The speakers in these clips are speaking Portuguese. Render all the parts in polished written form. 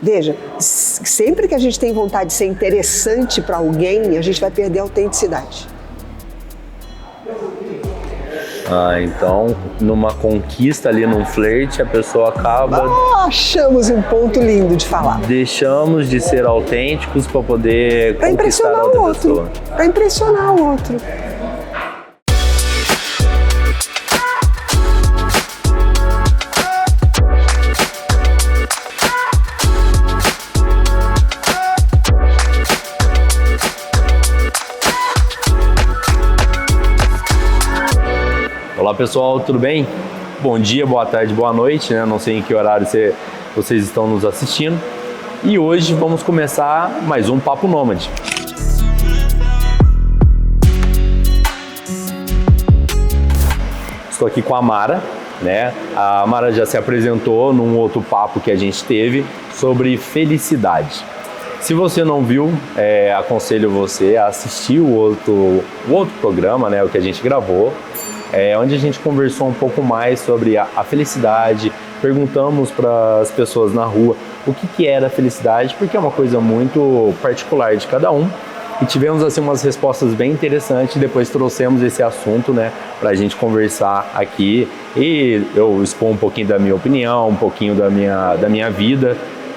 Veja, sempre que a gente tem vontade de ser interessante para alguém, a gente vai perder a autenticidade. Então, numa conquista ali, num flerte, a pessoa acaba... Achamos um ponto lindo de falar. Deixamos de ser autênticos para poder conquistar a outra pessoa. Para impressionar o outro. Olá pessoal, tudo bem? Bom dia, boa tarde, boa noite, né? Não sei em que horário vocês estão nos assistindo. E hoje vamos começar mais um Papo Nômade. Estou aqui com a Mara, né? A Mara já se apresentou num outro papo que a gente teve sobre felicidade. Se você não viu, aconselho você a assistir o outro programa, né? O que a gente gravou. Onde a gente conversou um pouco mais sobre a felicidade, perguntamos para as pessoas na rua o que era a felicidade, porque é uma coisa muito particular de cada um, e tivemos assim umas respostas bem interessantes, e depois trouxemos esse assunto, né, para a gente conversar aqui, e eu expor um pouquinho da minha opinião, um pouquinho da minha vida,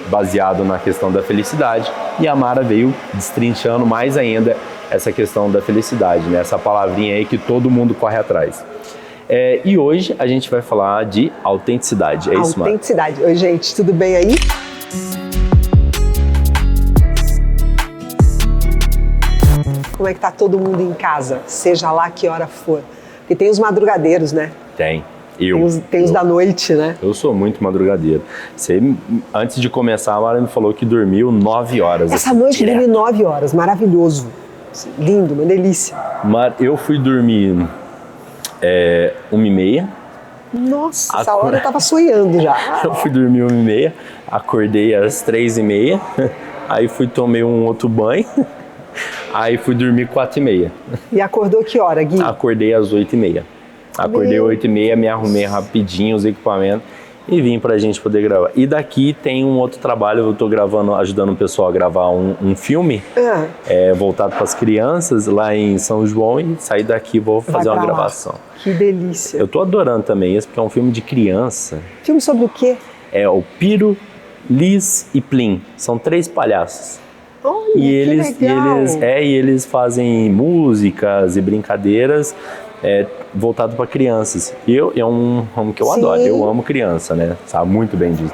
baseado na questão da felicidade, e a Mara veio destrinchando mais ainda essa questão da felicidade, né? Essa palavrinha aí que todo mundo corre atrás. E hoje a gente vai falar de autenticidade, é isso, Mara? Autenticidade. Oi, gente, tudo bem aí? Como é que tá todo mundo em casa, seja lá que hora for? Porque tem os madrugadeiros, né? Tem. Tem os da noite, né? Eu sou muito madrugadeiro. Antes de começar, a Mara me falou que dormiu 9 horas. Essa noite dormi 9 horas, maravilhoso. Lindo, uma delícia. Eu fui dormir 1h30. Nossa, essa hora eu tava sonhando já. Eu fui dormir 1h30, acordei às 3h30, aí tomei um outro banho, aí fui dormir 4h30. E acordou que hora, Gui? Acordei às 8h30. Acordei 8h30, me arrumei rapidinho os equipamentos e vim pra gente poder gravar. E daqui tem um outro trabalho, eu tô gravando, ajudando o pessoal a gravar um filme voltado para as crianças lá em São João, e sair daqui vou fazer uma gravação. Que delícia. Eu tô adorando também isso, porque é um filme de criança. Filme sobre o quê? É o Piro, Liz e Plim. São 3 palhaços. Olha, que legal. E eles fazem músicas e brincadeiras voltado para crianças. É um ramo que eu adoro. Eu amo criança, né? Sabe muito bem disso.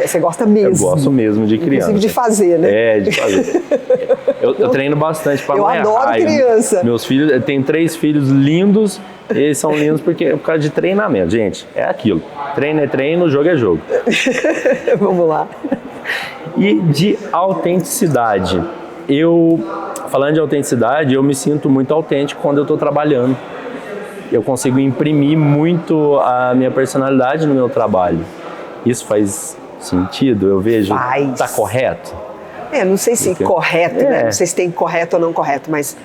Você gosta mesmo. Eu gosto mesmo de criança. Inclusive de fazer, né? De fazer. Eu treino bastante para Eu adoro criança. Meus filhos, eu tenho 3 filhos lindos. Eles são lindos por causa de treinamento, gente. É aquilo. Treino é treino, jogo é jogo. Vamos lá. E de autenticidade. Falando de autenticidade, eu me sinto muito autêntico quando eu estou trabalhando. Eu consigo imprimir muito a minha personalidade no meu trabalho. Isso faz sentido? Eu vejo. Tá correto? Não sei se correto, né? Não sei se tem correto ou não correto, mas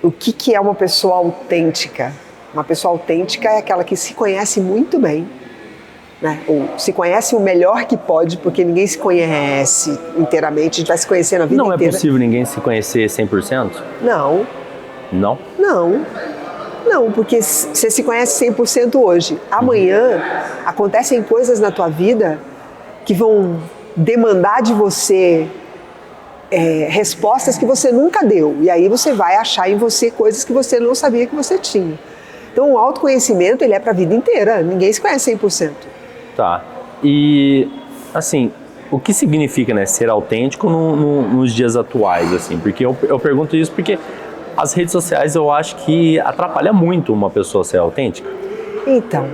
o que é uma pessoa autêntica? Uma pessoa autêntica é aquela que se conhece muito bem, né? Ou se conhece o melhor que pode, porque ninguém se conhece inteiramente, a gente vai se conhecer na vida inteira. Não é possível ninguém se conhecer 100%? Não. Não? Não, porque você se conhece 100% hoje. Amanhã acontecem coisas na tua vida que vão demandar de você respostas que você nunca deu. E aí você vai achar em você coisas que você não sabia que você tinha. Então o autoconhecimento, ele é para a vida inteira. Ninguém se conhece 100%. Tá. E, assim, o que significa, né, ser autêntico nos dias atuais, assim? Porque eu pergunto isso porque as redes sociais eu acho que atrapalha muito uma pessoa ser autêntica. Então,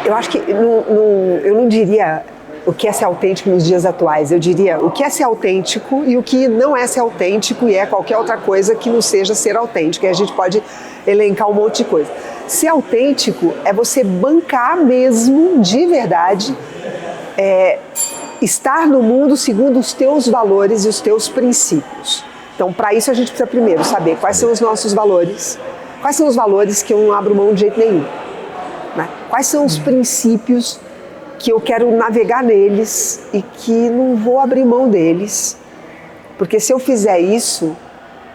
eu acho que eu não diria o que é ser autêntico nos dias atuais. Eu diria o que é ser autêntico e o que não é ser autêntico e é qualquer outra coisa que não seja ser autêntico. E a gente pode elencar um monte de coisa. Ser autêntico é você bancar mesmo, de verdade, estar no mundo segundo os teus valores e os teus princípios. Então, para isso, a gente precisa primeiro saber quais são os nossos valores, quais são os valores que eu não abro mão de jeito nenhum, né? Quais são os princípios que eu quero navegar neles e que não vou abrir mão deles, porque se eu fizer isso,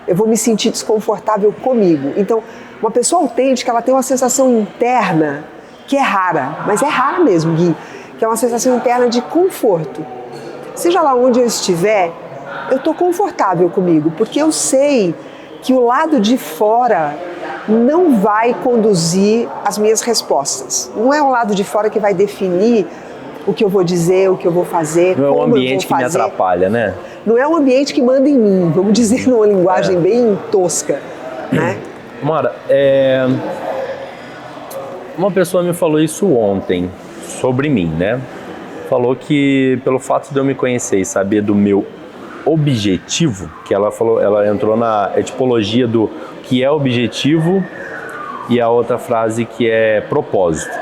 eu vou me sentir desconfortável comigo. Então, uma pessoa autêntica, ela tem uma sensação interna que é rara, mas é rara mesmo, Gui, que é uma sensação interna de conforto. Seja lá onde eu estiver, eu estou confortável comigo, porque eu sei que o lado de fora não vai conduzir as minhas respostas. Não é o lado de fora que vai definir o que eu vou dizer, o que eu vou fazer, não como eu vou fazer. Não é o ambiente que me atrapalha, né? Não é o ambiente que manda em mim, vamos dizer numa linguagem bem tosca, né? Mara, uma pessoa me falou isso ontem sobre mim, né? Falou que pelo fato de eu me conhecer e saber do meu objetivo, que ela falou, ela entrou na etimologia do que é objetivo e a outra frase que é propósito.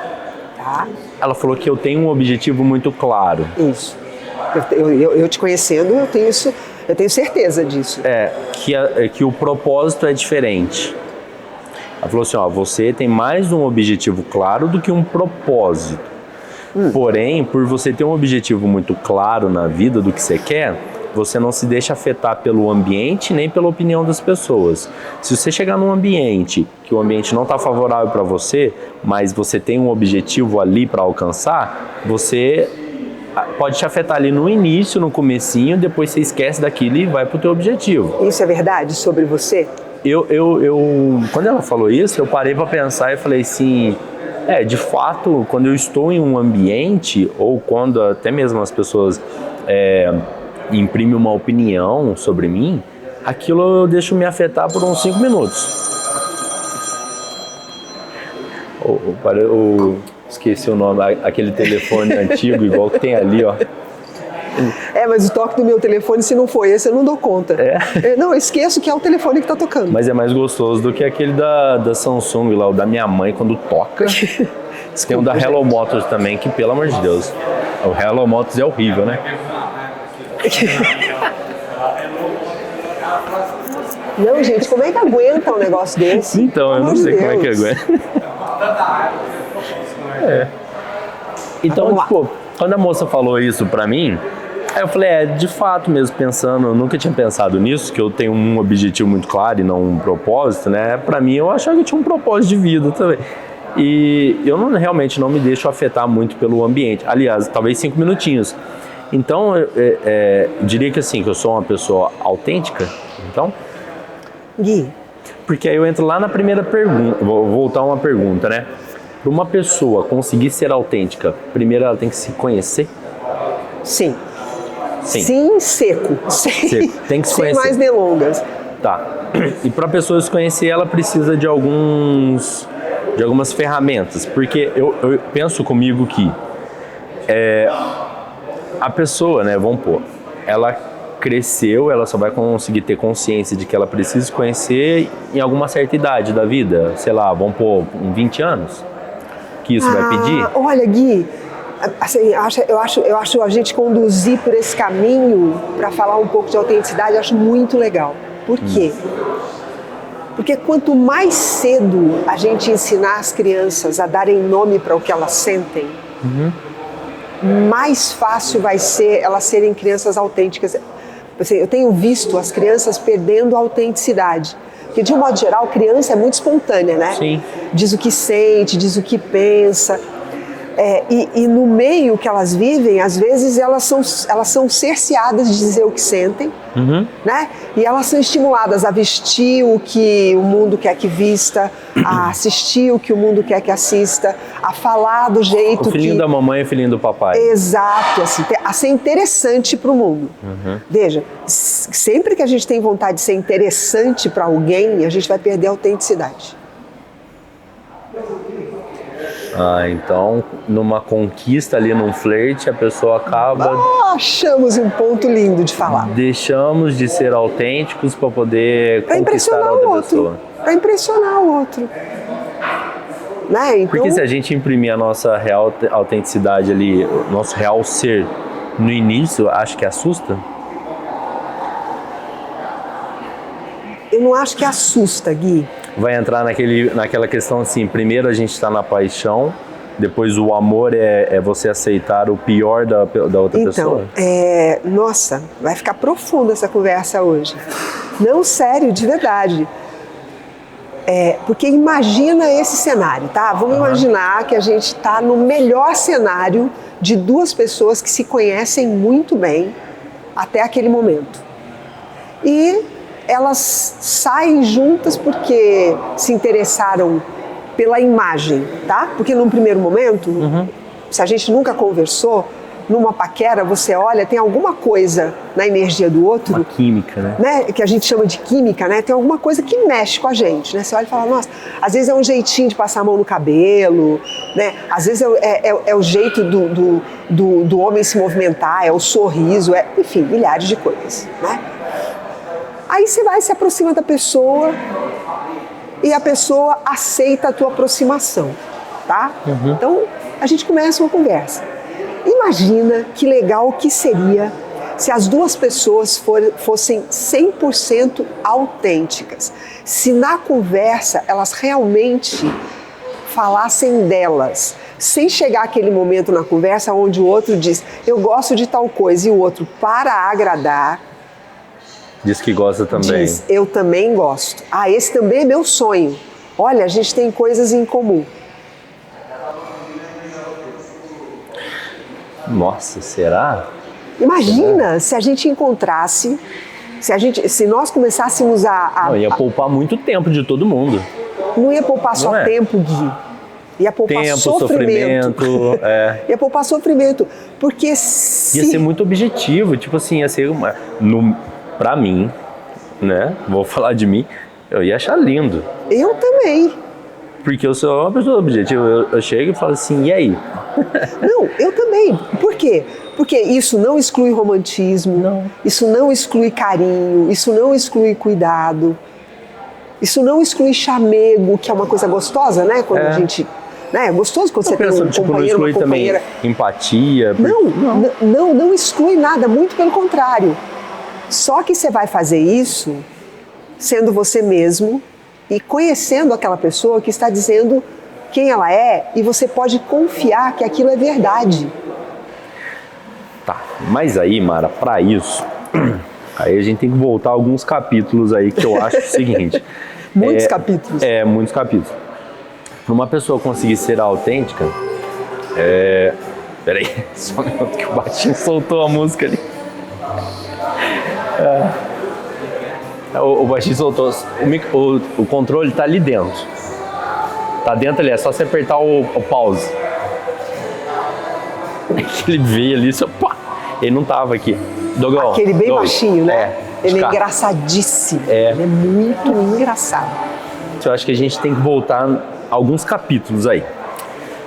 Tá. Ela falou que eu tenho um objetivo muito claro. Isso. Eu te conhecendo, eu tenho certeza disso. Que o propósito é diferente. Ela falou assim, ó, você tem mais um objetivo claro do que um propósito. Porém, por você ter um objetivo muito claro na vida do que você quer, você não se deixa afetar pelo ambiente nem pela opinião das pessoas. Se você chegar num ambiente que o ambiente não está favorável para você, mas você tem um objetivo ali para alcançar, você pode te afetar ali no início, no comecinho, depois você esquece daquilo e vai pro teu objetivo. Isso é verdade sobre você? Quando ela falou isso, eu parei para pensar e falei assim, de fato, quando eu estou em um ambiente, ou quando até mesmo as pessoas imprimem uma opinião sobre mim, aquilo eu deixo me afetar por uns 5 minutos. Esqueci o nome, aquele telefone antigo, igual que tem ali, ó. Mas o toque do meu telefone, se não foi esse, eu não dou conta. Não, eu esqueço que é o telefone que tá tocando. Mas é mais gostoso do que aquele da Samsung lá, o da minha mãe, quando toca. Desculpa, tem um da Hello Motors também, que pelo amor de Deus. O Hello Motors é horrível, né? Não, gente, como é que aguenta um negócio desse? Então, eu não sei como é que aguenta. Então, tipo, quando a moça falou isso pra mim, aí eu falei, de fato mesmo, pensando, eu nunca tinha pensado nisso, que eu tenho um objetivo muito claro e não um propósito, né? Pra mim, eu achava que eu tinha um propósito de vida também. E eu realmente não me deixo afetar muito pelo ambiente. Aliás, talvez 5 minutinhos. Então, eu diria que assim, que eu sou uma pessoa autêntica, então... Gui. Porque aí eu entro lá na primeira pergunta, vou voltar a uma pergunta, né? Para uma pessoa conseguir ser autêntica, primeiro ela tem que se conhecer? Sim. Sim, seco. Tem que se conhecer. Sem mais delongas. Tá. E para a pessoa se conhecer, ela precisa de algumas ferramentas. Porque eu penso comigo que a pessoa, né, vamos pôr, ela cresceu, ela só vai conseguir ter consciência de que ela precisa se conhecer em alguma certa idade da vida. Sei lá, vamos pôr 20 anos? Que isso vai pedir? Olha, Gui, assim, eu acho a gente conduzir por esse caminho para falar um pouco de autenticidade, eu acho muito legal. Por quê? Porque quanto mais cedo a gente ensinar as crianças a darem nome para o que elas sentem, mais fácil vai ser elas serem crianças autênticas. Assim, eu tenho visto as crianças perdendo a autenticidade. Porque, de um modo geral, criança é muito espontânea, né? Sim. Diz o que sente, diz o que pensa. E no meio que elas vivem, às vezes elas são cerceadas de dizer o que sentem, né? E elas são estimuladas a vestir o que o mundo quer que vista, a assistir o que o mundo quer que assista, a falar do jeito o filhinho da mamãe e o filhinho do papai. Exato, assim, a ser interessante para o mundo. Veja, sempre que a gente tem vontade de ser interessante para alguém, a gente vai perder a autenticidade. Então, numa conquista ali, num flerte, a pessoa acaba... Achamos um ponto lindo de falar. Deixamos de ser autênticos para poder conquistar a outra pessoa. Para impressionar o outro. Né? Então... Porque se a gente imprimir a nossa real autenticidade ali, o nosso real ser no início, acho que assusta? Eu não acho que assusta, Gui. Vai entrar naquela questão assim, primeiro a gente está na paixão Depois o amor é você aceitar o pior da outra pessoa? Então, nossa, vai ficar profunda essa conversa hoje. Não, sério, de verdade. Porque imagina esse cenário, tá? Vamos imaginar que a gente está no melhor cenário de duas pessoas que se conhecem muito bem até aquele momento. E elas saem juntas porque se interessaram pela imagem, tá? Porque num primeiro momento, se a gente nunca conversou, numa paquera você olha, tem alguma coisa na energia do outro. Uma química, né? Que a gente chama de química, né? Tem alguma coisa que mexe com a gente, né? Você olha e fala, nossa, às vezes é um jeitinho de passar a mão no cabelo, né? Às vezes é o jeito do homem se movimentar, é o sorriso, enfim, milhares de coisas, né? Aí você vai, se aproxima da pessoa e a pessoa aceita a tua aproximação, tá? Então, a gente começa uma conversa. Imagina que legal que seria se as duas pessoas fossem 100% autênticas. Se na conversa elas realmente falassem delas, sem chegar aquele momento na conversa onde o outro diz, eu gosto de tal coisa, e o outro, para agradar, diz que gosta também. Diz, eu também gosto. Ah, esse também é meu sonho. Olha, a gente tem coisas em comum. Nossa, será? Imagina se a gente encontrasse, se nós começássemos Não, ia poupar muito tempo de todo mundo. Não ia poupar só tempo, Gui. Ia poupar sofrimento. Ia poupar sofrimento. Porque se... Ia ser muito objetivo. Tipo assim, ia ser pra mim, né? Vou falar de mim. Eu ia achar lindo. Eu também. Porque eu sou uma pessoa objetiva. Eu chego e falo assim, e aí? Não, eu também. Por quê? Porque isso não exclui romantismo, isso não exclui carinho, isso não exclui cuidado, isso não exclui chamego, que é uma coisa gostosa, né? Quando a gente... Né? É gostoso quando você tem um companheiro, uma companheira. Também empatia. Não exclui nada, muito pelo contrário. Só que você vai fazer isso sendo você mesmo e conhecendo aquela pessoa que está dizendo quem ela é, e você pode confiar que aquilo é verdade. Tá, mas aí, Mara, pra isso, aí a gente tem que voltar alguns capítulos aí que eu acho o seguinte. Muitos capítulos. Muitos capítulos. Para uma pessoa conseguir ser autêntica, peraí, só um minuto que o baixinho soltou a música ali. O baixinho soltou, o controle tá ali dentro. Tá dentro ali, é só você apertar o pause. Ele veio ali, só pá, ele não tava aqui. Dogão, aquele bem baixinho, né? Ele é cá. Engraçadíssimo. Ele é muito engraçado. Eu acho que a gente tem que voltar alguns capítulos aí.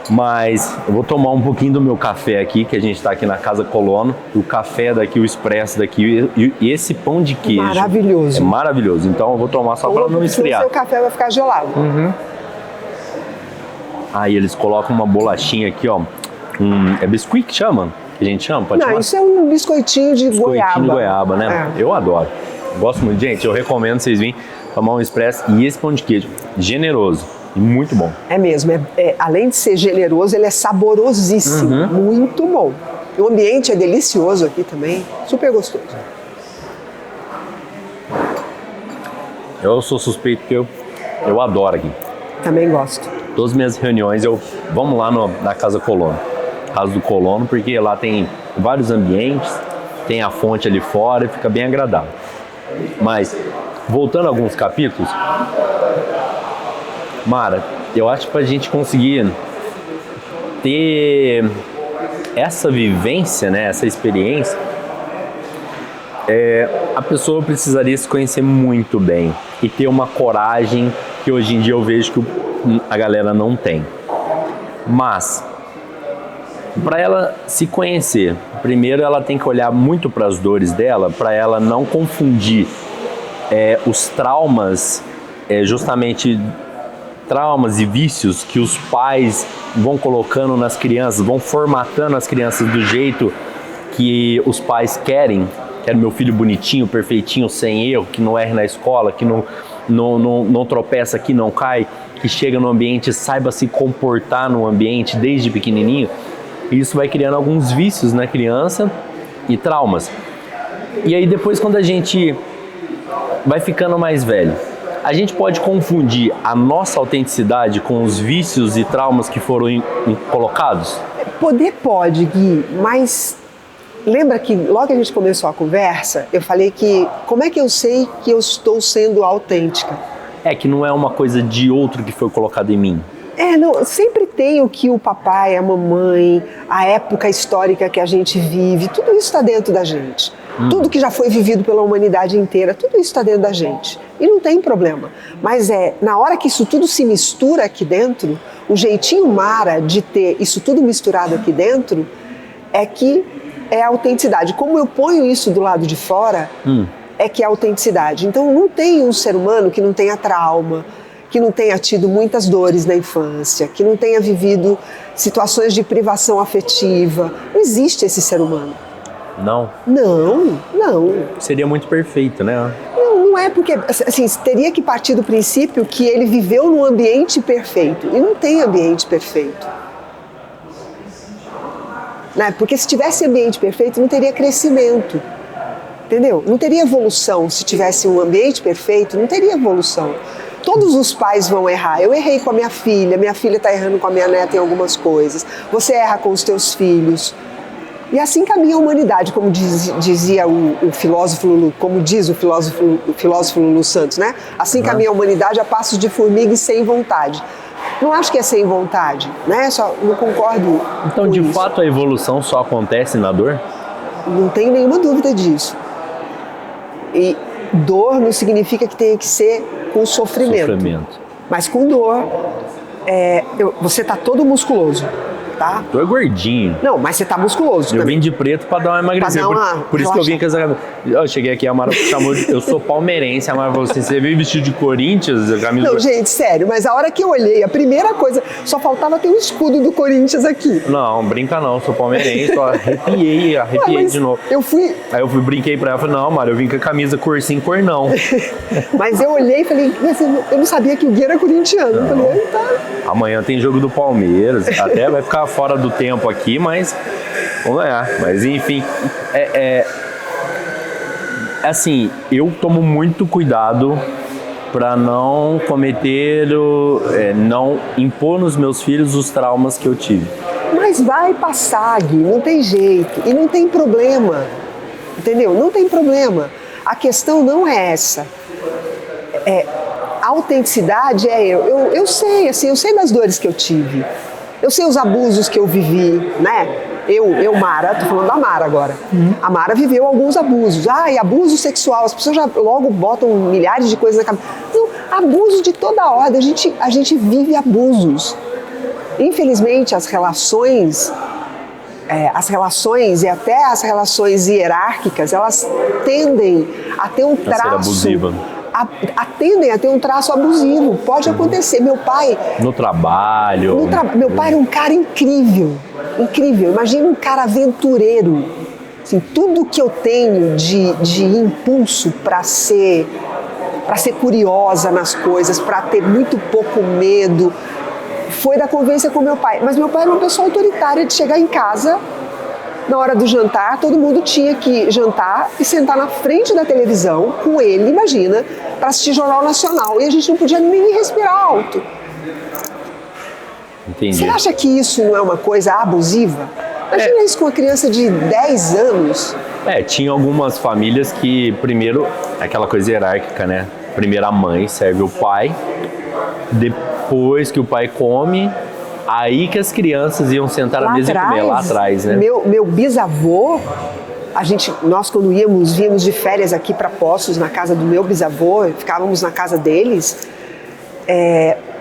Mas eu vou tomar um pouquinho do meu café aqui, que a gente tá aqui na Casa Colono. O café daqui, o expresso daqui e esse pão de queijo. Maravilhoso. É maravilhoso. Então eu vou tomar só para não esfriar. O seu café vai ficar gelado. Aí eles colocam uma bolachinha aqui, ó. É biscuit que chama? Que a gente chama? Pode chamar? Isso é um biscoitinho de goiaba. Biscoitinho de goiaba, né? Eu adoro. Gosto muito. Gente, eu recomendo vocês virem tomar um expresso. E esse pão de queijo, generoso e muito bom. É mesmo. Além de ser generoso, ele é saborosíssimo. Muito bom. O ambiente é delicioso aqui também. Super gostoso. Eu sou suspeito porque eu adoro aqui. Também gosto. Todas as minhas reuniões, vamos lá na Casa Colono. Casa do Colono, porque lá tem vários ambientes, tem a fonte ali fora e fica bem agradável. Mas, voltando a alguns capítulos, Mara, eu acho que pra gente conseguir ter essa vivência, né, essa experiência, a pessoa precisaria se conhecer muito bem e ter uma coragem que hoje em dia eu vejo que a galera não tem. Mas, para ela se conhecer, primeiro ela tem que olhar muito para as dores dela, para ela não confundir os traumas, justamente traumas e vícios que os pais vão colocando nas crianças, vão formatando as crianças do jeito que os pais querem. Quero meu filho bonitinho, perfeitinho, sem erro, que não erre na escola, que não tropeça, que não cai, que chega no ambiente saiba se comportar no ambiente desde pequenininho, isso vai criando alguns vícios na criança e traumas. E aí depois, quando a gente vai ficando mais velho, a gente pode confundir a nossa autenticidade com os vícios e traumas que foram colocados? Poder pode, Gui, mas lembra que logo que a gente começou a conversa, eu falei que como é que eu sei que eu estou sendo autêntica? É que não é uma coisa de outro que foi colocado em mim. Não, sempre tem o que o papai, a mamãe, a época histórica que a gente vive, tudo isso está dentro da gente. Tudo que já foi vivido pela humanidade inteira, tudo isso está dentro da gente. E não tem problema. Mas na hora que isso tudo se mistura aqui dentro, o jeitinho Mara de ter isso tudo misturado aqui dentro é que é a autenticidade. Como eu ponho isso do lado de fora, é que é a autenticidade. Então não tem um ser humano que não tenha trauma, que não tenha tido muitas dores na infância, que não tenha vivido situações de privação afetiva. Não existe esse ser humano. Não? Não. Seria muito perfeito, né? Não é porque, assim, teria que partir do princípio que ele viveu num ambiente perfeito. E não tem ambiente perfeito. Né? Porque se tivesse ambiente perfeito, não teria crescimento. Entendeu? Não teria evolução. Se tivesse um ambiente perfeito, não teria evolução. Todos os pais vão errar. Eu errei com a minha filha está errando com a minha neta em algumas coisas. Você erra com os teus filhos. E assim caminha a humanidade, como dizia o filósofo Lulu, como diz o filósofo Lulu Santos, né? Assim caminha a humanidade a passos de formiga e sem vontade. Não acho que é sem vontade, né? Só não concordo. Então, de fato, a evolução só acontece na dor? Não tenho nenhuma dúvida disso. E dor não significa que tenha que ser com sofrimento. Mas com dor, você está todo musculoso. Tá? Tu é gordinho. Não, mas você tá musculoso. Eu vim de preto pra dar uma emagrecida. Por isso que eu vim com essa camisa. Eu cheguei aqui, a Mara chamou de... Eu sou palmeirense, a Mara falou assim, você veio vestido de Corinthians, a camisa... Não, gente, sério, mas a hora que eu olhei, a primeira coisa, só faltava ter um escudo do Corinthians aqui. Não, brinca não, sou palmeirense, eu arrepiei de novo. Eu fui... Aí brinquei pra ela, falei, não, Mara, eu vim com a camisa cor sim, cor não. Mas eu olhei e falei, eu não sabia que o Gui era corintiano. Eu falei, tá. Amanhã tem jogo do Palmeiras, até vai ficar fora do tempo aqui, mas vamos ganhar. Mas enfim, assim, eu tomo muito cuidado para não cometer, não impor nos meus filhos os traumas que eu tive. Mas vai passar, Gui, não tem jeito. E não tem problema, entendeu? Não tem problema. A questão não é essa. A autenticidade é eu sei, assim, eu sei das dores que eu tive. Eu sei os abusos que eu vivi, né? Eu, Mara, tô falando da Mara agora. A Mara viveu alguns abusos. E abuso sexual, as pessoas já logo botam milhares de coisas na cabeça. Não, abuso de toda ordem, a gente vive abusos. Infelizmente, as relações e até as relações hierárquicas, elas tendem a ter um traço... A ser abusiva. Tendem a ter um traço abusivo. Pode acontecer. Meu pai... No trabalho... Meu pai era um cara incrível. Incrível. Imagina um cara aventureiro. Assim, tudo que eu tenho de impulso para ser curiosa nas coisas, para ter muito pouco medo, foi da convivência com meu pai. Mas meu pai era uma pessoa autoritária de chegar em casa... Na hora do jantar, todo mundo tinha que jantar e sentar na frente da televisão com ele, imagina, para assistir Jornal Nacional. E a gente não podia nem respirar alto. Entendi. Você acha que isso não é uma coisa abusiva? Imagina isso com uma criança de 10 anos. Tinha algumas famílias que, primeiro, aquela coisa hierárquica, né? Primeiro a mãe serve o pai, depois que o pai come... Aí que as crianças iam sentar na mesa e comer, lá atrás, né? Meu bisavô, nós quando víamos de férias aqui para Poços, na casa do meu bisavô, ficávamos na casa deles,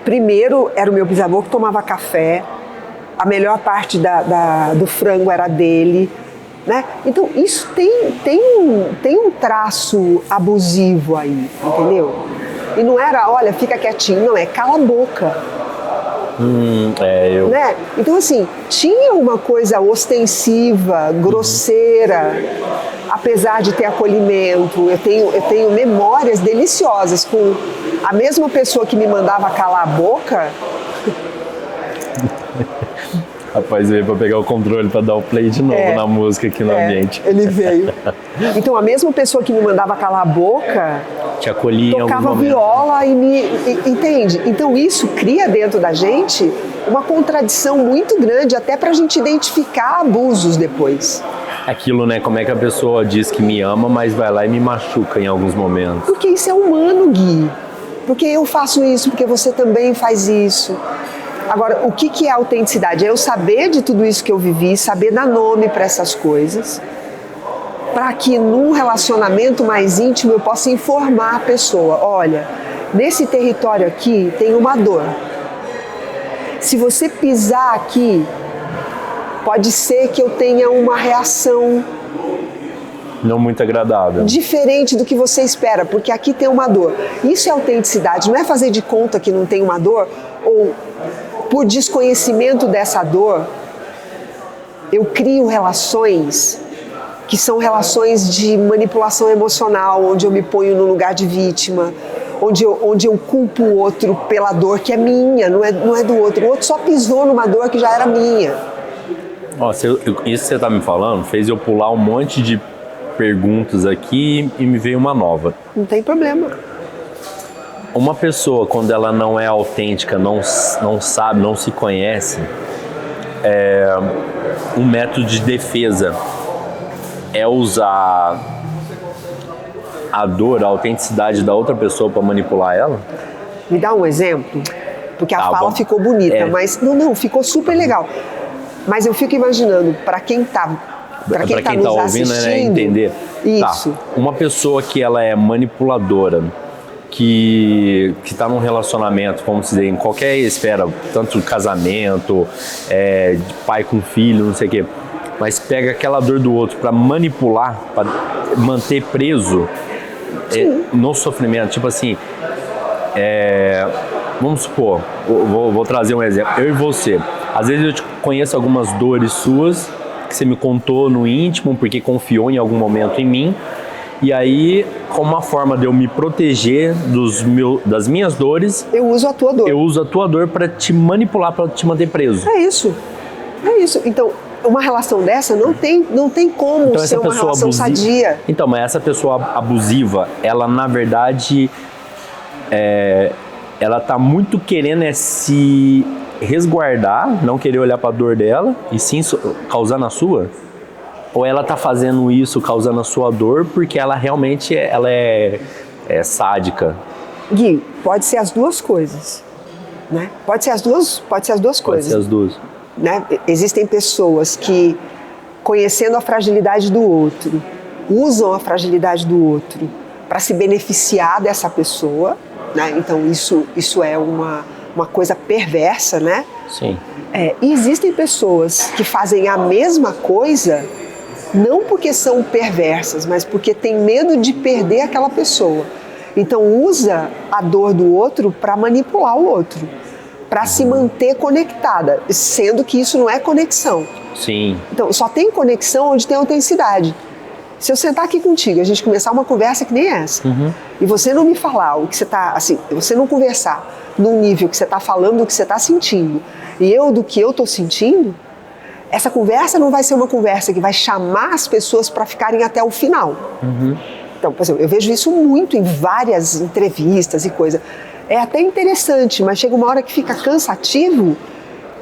primeiro era o meu bisavô que tomava café, a melhor parte do frango era dele, né? Então isso tem um traço abusivo aí, entendeu? E não era, olha, fica quietinho, não, cala a boca. Né? Então, assim, tinha uma coisa ostensiva, grosseira, apesar de ter acolhimento. Eu tenho memórias deliciosas com a mesma pessoa que me mandava calar a boca... Rapaz, veio para pegar o controle para dar o play de novo na música aqui no ambiente. Ele veio. Então, a mesma pessoa que me mandava calar a boca... Te acolhia em algum tocava momento. viola entende? Então isso cria dentro da gente uma contradição muito grande, até pra gente identificar abusos depois. Aquilo, né? Como é que a pessoa diz que me ama, mas vai lá e me machuca em alguns momentos. Porque isso é humano, Gui. Porque eu faço isso, porque você também faz isso. Agora, o que é autenticidade? É eu saber de tudo isso que eu vivi, saber dar nome para essas coisas, para que num relacionamento mais íntimo eu possa informar a pessoa, olha, nesse território aqui tem uma dor. Se você pisar aqui, pode ser que eu tenha uma reação não muito agradável, diferente do que você espera, porque aqui tem uma dor. Isso é autenticidade, não é fazer de conta que não tem uma dor, ou por desconhecimento dessa dor, eu crio relações que são relações de manipulação emocional, onde eu me ponho no lugar de vítima, onde eu culpo o outro pela dor que é minha, não é do outro. O outro só pisou numa dor que já era minha. Ó, isso que você tá me falando fez eu pular um monte de perguntas aqui e me veio uma nova. Não tem problema. Uma pessoa, quando ela não é autêntica, não sabe, não se conhece, um método de defesa é usar a dor, a autenticidade da outra pessoa para manipular ela? Me dá um exemplo? Porque a fala ficou bonita, mas não, ficou super legal. Mas eu fico imaginando, para quem tá nos ouvindo, assistindo, né, entender. Isso. Tá. Uma pessoa que ela é manipuladora, que está num relacionamento, vamos dizer, em qualquer esfera, tanto casamento, de pai com filho, não sei o quê, mas pega aquela dor do outro para manipular, para manter preso no sofrimento. Tipo assim, vamos supor, vou trazer um exemplo. Eu e você, às vezes eu te conheço algumas dores suas que você me contou no íntimo porque confiou em algum momento em mim. E aí, como uma forma de eu me proteger das minhas dores, eu uso a tua dor. Eu uso a tua dor para te manipular, para te manter preso. É isso. Então, uma relação dessa não tem como então, ser uma relação sadia. Então, mas essa pessoa abusiva, ela na verdade, ela tá muito querendo se resguardar, não querer olhar para a dor dela e sim causar na sua? Ou ela tá fazendo isso causando a sua dor porque ela realmente é sádica? Gui, pode ser as duas coisas, né? Pode ser as duas coisas. Pode ser as duas. Né? Existem pessoas que, conhecendo a fragilidade do outro, usam a fragilidade do outro para se beneficiar dessa pessoa, né? Então isso é uma coisa perversa, né? Sim. E existem pessoas que fazem a mesma coisa não porque são perversas, mas porque tem medo de perder aquela pessoa. Então usa a dor do outro para manipular o outro, para se manter conectada, sendo que isso não é conexão. Sim. Então só tem conexão onde tem autenticidade. Se eu sentar aqui contigo, a gente começar uma conversa que nem essa, e você não me falar o que você está, assim, você não conversar num nível que você está falando do que você está sentindo, e eu do que eu estou sentindo, essa conversa não vai ser uma conversa que vai chamar as pessoas para ficarem até o final. Então, por exemplo, eu vejo isso muito em várias entrevistas e coisa. É até interessante, mas chega uma hora que fica cansativo,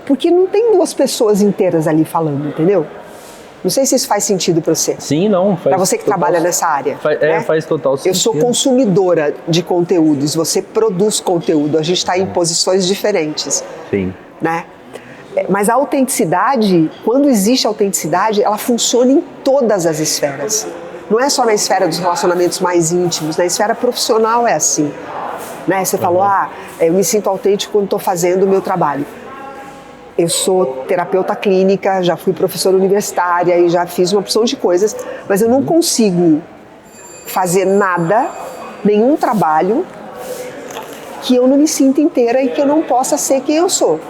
porque não tem duas pessoas inteiras ali falando, entendeu? Não sei se isso faz sentido para você. Sim, não. Para você que trabalha nessa área. Faz total sentido. Eu sou consumidora de conteúdos, você produz conteúdo, a gente está em posições diferentes. Sim. Né? Mas a autenticidade, quando existe autenticidade, ela funciona em todas as esferas. Não é só na esfera dos relacionamentos mais íntimos, na esfera profissional é assim. Né? Você falou, eu me sinto autêntico quando estou fazendo o meu trabalho. Eu sou terapeuta clínica, já fui professora universitária e já fiz uma opção de coisas, mas eu não consigo fazer nada, nenhum trabalho, que eu não me sinta inteira e que eu não possa ser quem eu sou.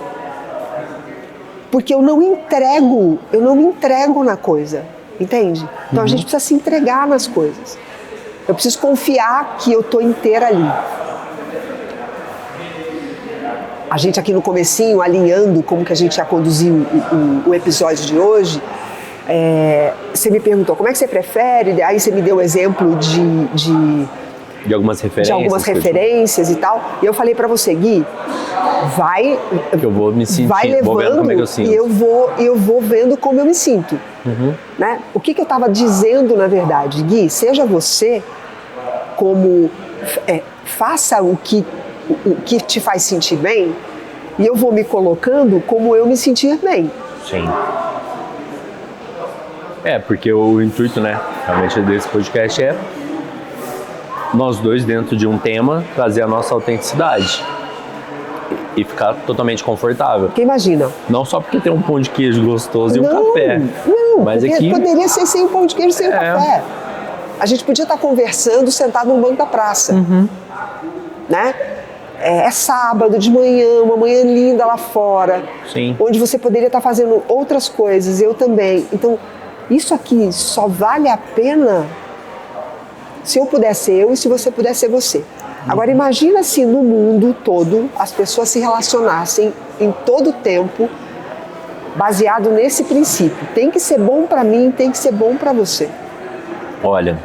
Porque eu não me entrego na coisa, entende? Então a gente precisa se entregar nas coisas. Eu preciso confiar que eu estou inteira ali. a gente aqui no comecinho, alinhando como que a gente ia conduzir o episódio de hoje, você me perguntou como é que você prefere, aí você me deu o exemplo de algumas referências e tal, e eu falei pra você, Gui, vai levando vou vendo como é que eu sinto. e eu vou vendo como eu me sinto. Né? O que eu estava dizendo na verdade, Gui, seja você como faça o que te faz sentir bem, e eu vou me colocando como eu me sentir bem. Sim. Porque o intuito, né, realmente desse podcast é nós dois dentro de um tema trazer a nossa autenticidade e ficar totalmente confortável. Porque imagina. Não só porque tem um pão de queijo gostoso e um café. Não, mas porque poderia ser sem pão de queijo e sem café. A gente podia estar conversando sentado num banco da praça. Né? É sábado de manhã, uma manhã linda lá fora. Sim. Onde você poderia estar fazendo outras coisas, eu também. Então, isso aqui só vale a pena se eu puder ser eu e se você puder ser você. Agora imagina se no mundo todo as pessoas se relacionassem em todo o tempo baseado nesse princípio. Tem que ser bom para mim, tem que ser bom para você. Olha,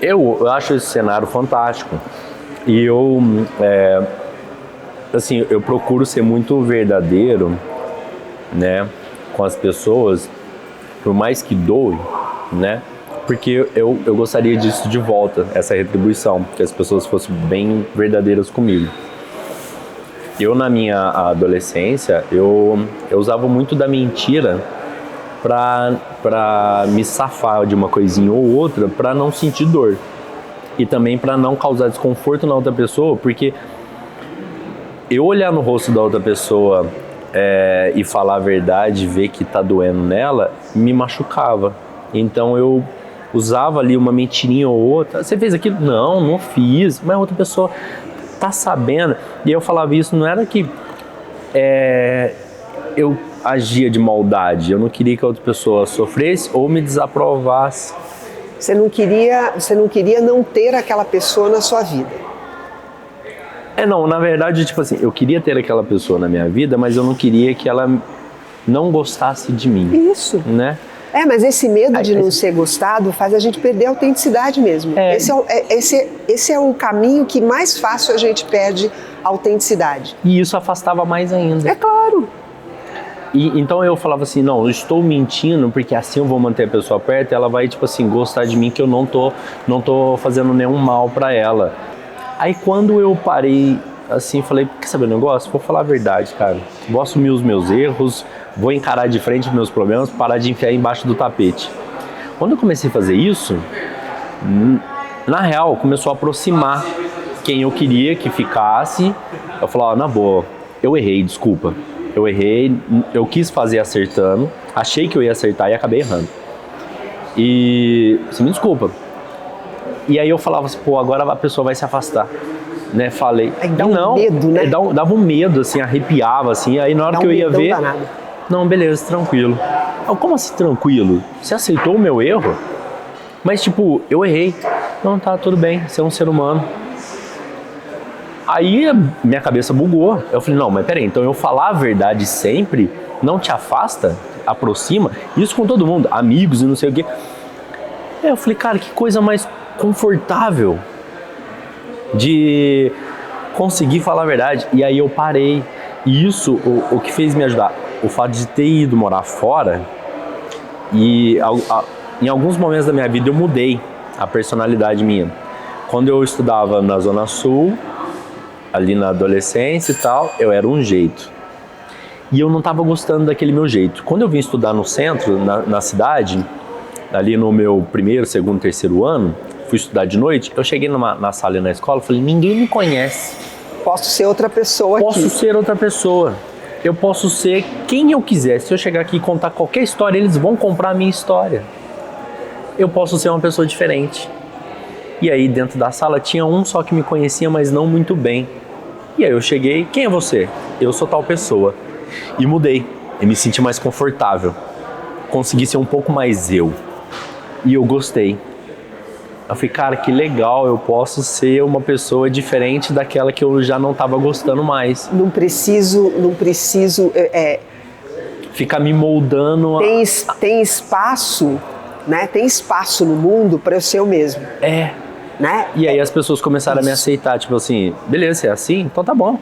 eu acho esse cenário fantástico. E eu procuro ser muito verdadeiro, né, com as pessoas, por mais que doe, né? Porque eu gostaria disso de volta, essa retribuição, que as pessoas fossem bem verdadeiras comigo. Eu, na minha adolescência, eu usava muito da mentira pra me safar de uma coisinha ou outra, pra não sentir dor. E também pra não causar desconforto na outra pessoa, porque eu olhar no rosto da outra pessoa e falar a verdade, ver que tá doendo nela, me machucava. Então eu usava ali uma mentirinha ou outra. Você fez aquilo? Não fiz. Mas a outra pessoa tá sabendo. E eu falava isso, não era que eu agia de maldade. Eu não queria que a outra pessoa sofresse ou me desaprovasse. Você não queria não ter aquela pessoa na sua vida. Não, na verdade, tipo assim, eu queria ter aquela pessoa na minha vida, mas eu não queria que ela não gostasse de mim. Isso. Né? Mas esse medo de não ser gostado faz a gente perder a autenticidade mesmo. Esse é o caminho que mais fácil a gente perde a autenticidade. E isso afastava mais ainda. É claro. Então eu falava assim, não, eu estou mentindo porque assim eu vou manter a pessoa perto e ela vai, tipo assim, gostar de mim, que eu não tô fazendo nenhum mal pra ela. Aí quando eu parei, assim, falei, quer saber o negócio? Vou falar a verdade, cara. Vou assumir os meus erros, vou encarar de frente os meus problemas, parar de enfiar embaixo do tapete. Quando eu comecei a fazer isso, na real, começou a aproximar quem eu queria que ficasse. Eu falava, na boa, eu errei, desculpa. Eu errei, eu quis fazer acertando, achei que eu ia acertar e acabei errando. E você me desculpa. E aí eu falava assim, agora a pessoa vai se afastar, né? Falei. Aí dá um medo, né? Dava um medo, assim, arrepiava, assim. Aí na hora que eu ia ver, danado. Não, beleza, tranquilo. Como assim tranquilo? Você aceitou o meu erro? Mas tipo, eu errei. Não, tá, tudo bem, você é um ser humano. Aí minha cabeça bugou. Eu falei, não, mas peraí, então eu falar a verdade sempre não te afasta, aproxima? Isso com todo mundo, amigos e não sei o quê. Eu falei, cara, que coisa mais confortável de conseguir falar a verdade. E aí eu parei. E isso, o que fez me ajudar, o fato de ter ido morar fora, e em alguns momentos da minha vida eu mudei a personalidade minha. Quando eu estudava na Zona Sul, ali na adolescência e tal, eu era um jeito. E eu não estava gostando daquele meu jeito. Quando eu vim estudar no centro, na cidade, ali no meu primeiro, segundo, terceiro ano, fui estudar de noite, eu cheguei na sala e na escola, falei, ninguém me conhece. Posso ser outra pessoa aqui. Posso ser outra pessoa. Eu posso ser quem eu quiser. Se eu chegar aqui e contar qualquer história, eles vão comprar a minha história. Eu posso ser uma pessoa diferente. E aí dentro da sala tinha um só que me conhecia, mas não muito bem. E aí eu cheguei, quem é você? Eu sou tal pessoa. E mudei, e me senti mais confortável. Consegui ser um pouco mais eu. E eu gostei. Eu falei, cara, que legal, eu posso ser uma pessoa diferente daquela que eu já não estava gostando mais. Não preciso ficar me moldando. Tem espaço, né? Tem espaço no mundo para eu ser eu mesmo. Né? E aí as pessoas começaram a me aceitar, tipo assim, beleza, é assim? Então tá bom.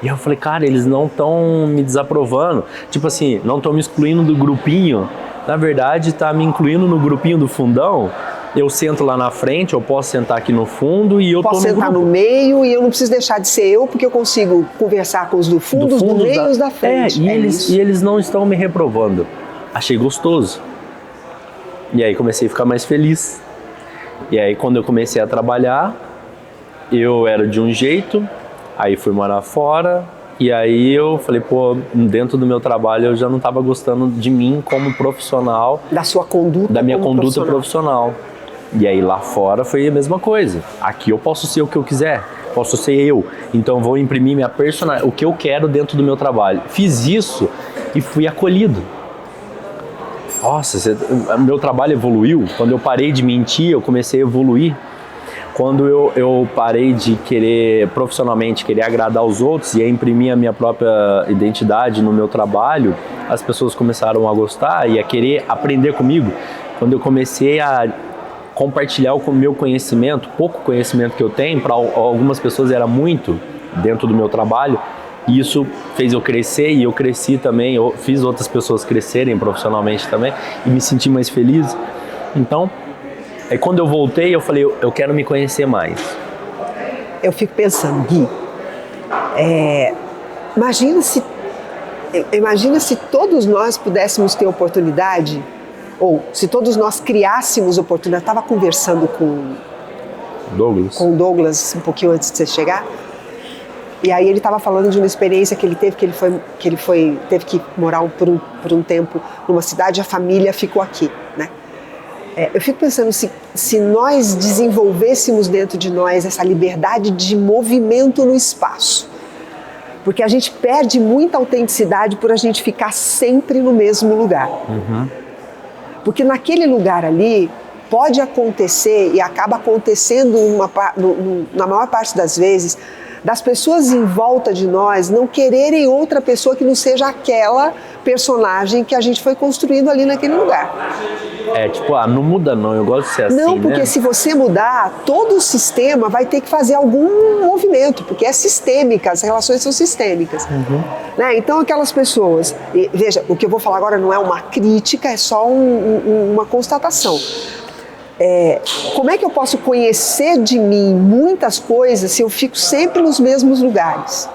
E eu falei, cara, eles não estão me desaprovando, tipo assim, não estão me excluindo do grupinho, na verdade tá me incluindo no grupinho do fundão. Eu sento lá na frente, eu posso sentar aqui no fundo e eu posso tô no sentar grupo. no meio e eu não preciso deixar de ser eu, porque eu consigo conversar com os do fundo, os do meio e os da frente. E eles não estão me reprovando. Achei gostoso. E aí comecei a ficar mais feliz. E aí quando eu comecei a trabalhar, eu era de um jeito, aí fui morar fora, e aí eu falei, pô, dentro do meu trabalho eu já não estava gostando de mim como profissional. Da sua conduta. Da minha conduta profissional. E aí lá fora foi a mesma coisa. Aqui eu posso ser o que eu quiser, posso ser eu. Então eu vou imprimir minha personalidade, o que eu quero dentro do meu trabalho. Fiz isso e fui acolhido. Nossa, meu trabalho evoluiu. Quando eu parei de mentir, eu comecei a evoluir. Quando eu parei de querer, profissionalmente, querer agradar os outros e a imprimir a minha própria identidade no meu trabalho, as pessoas começaram a gostar e a querer aprender comigo. Quando eu comecei a compartilhar o meu conhecimento, pouco conhecimento que eu tenho, para algumas pessoas era muito dentro do meu trabalho, e isso fez eu crescer e eu cresci também, eu fiz outras pessoas crescerem profissionalmente também e me senti mais feliz. Então, aí quando eu voltei, eu falei, eu quero me conhecer mais. Eu fico pensando, Gui, imagina se todos nós pudéssemos ter oportunidade, ou se todos nós criássemos oportunidade. Eu estava conversando com o Douglas um pouquinho antes de você chegar, e aí ele estava falando de uma experiência que ele teve, teve que morar por um tempo numa cidade, a família ficou aqui, né? Eu fico pensando se nós desenvolvêssemos dentro de nós essa liberdade de movimento no espaço, porque a gente perde muita autenticidade por a gente ficar sempre no mesmo lugar. Uhum. Porque naquele lugar ali pode acontecer, e acaba acontecendo na maior parte das vezes, das pessoas em volta de nós não quererem outra pessoa que não seja aquela personagem que a gente foi construindo ali naquele lugar. Não muda não, eu gosto de ser assim, não, porque se você mudar, todo o sistema vai ter que fazer algum movimento, porque é sistêmica, as relações são sistêmicas. Uhum. Né? Então aquelas pessoas, veja, o que eu vou falar agora não é uma crítica, é só uma constatação. Como é que eu posso conhecer de mim muitas coisas se eu fico sempre nos mesmos lugares?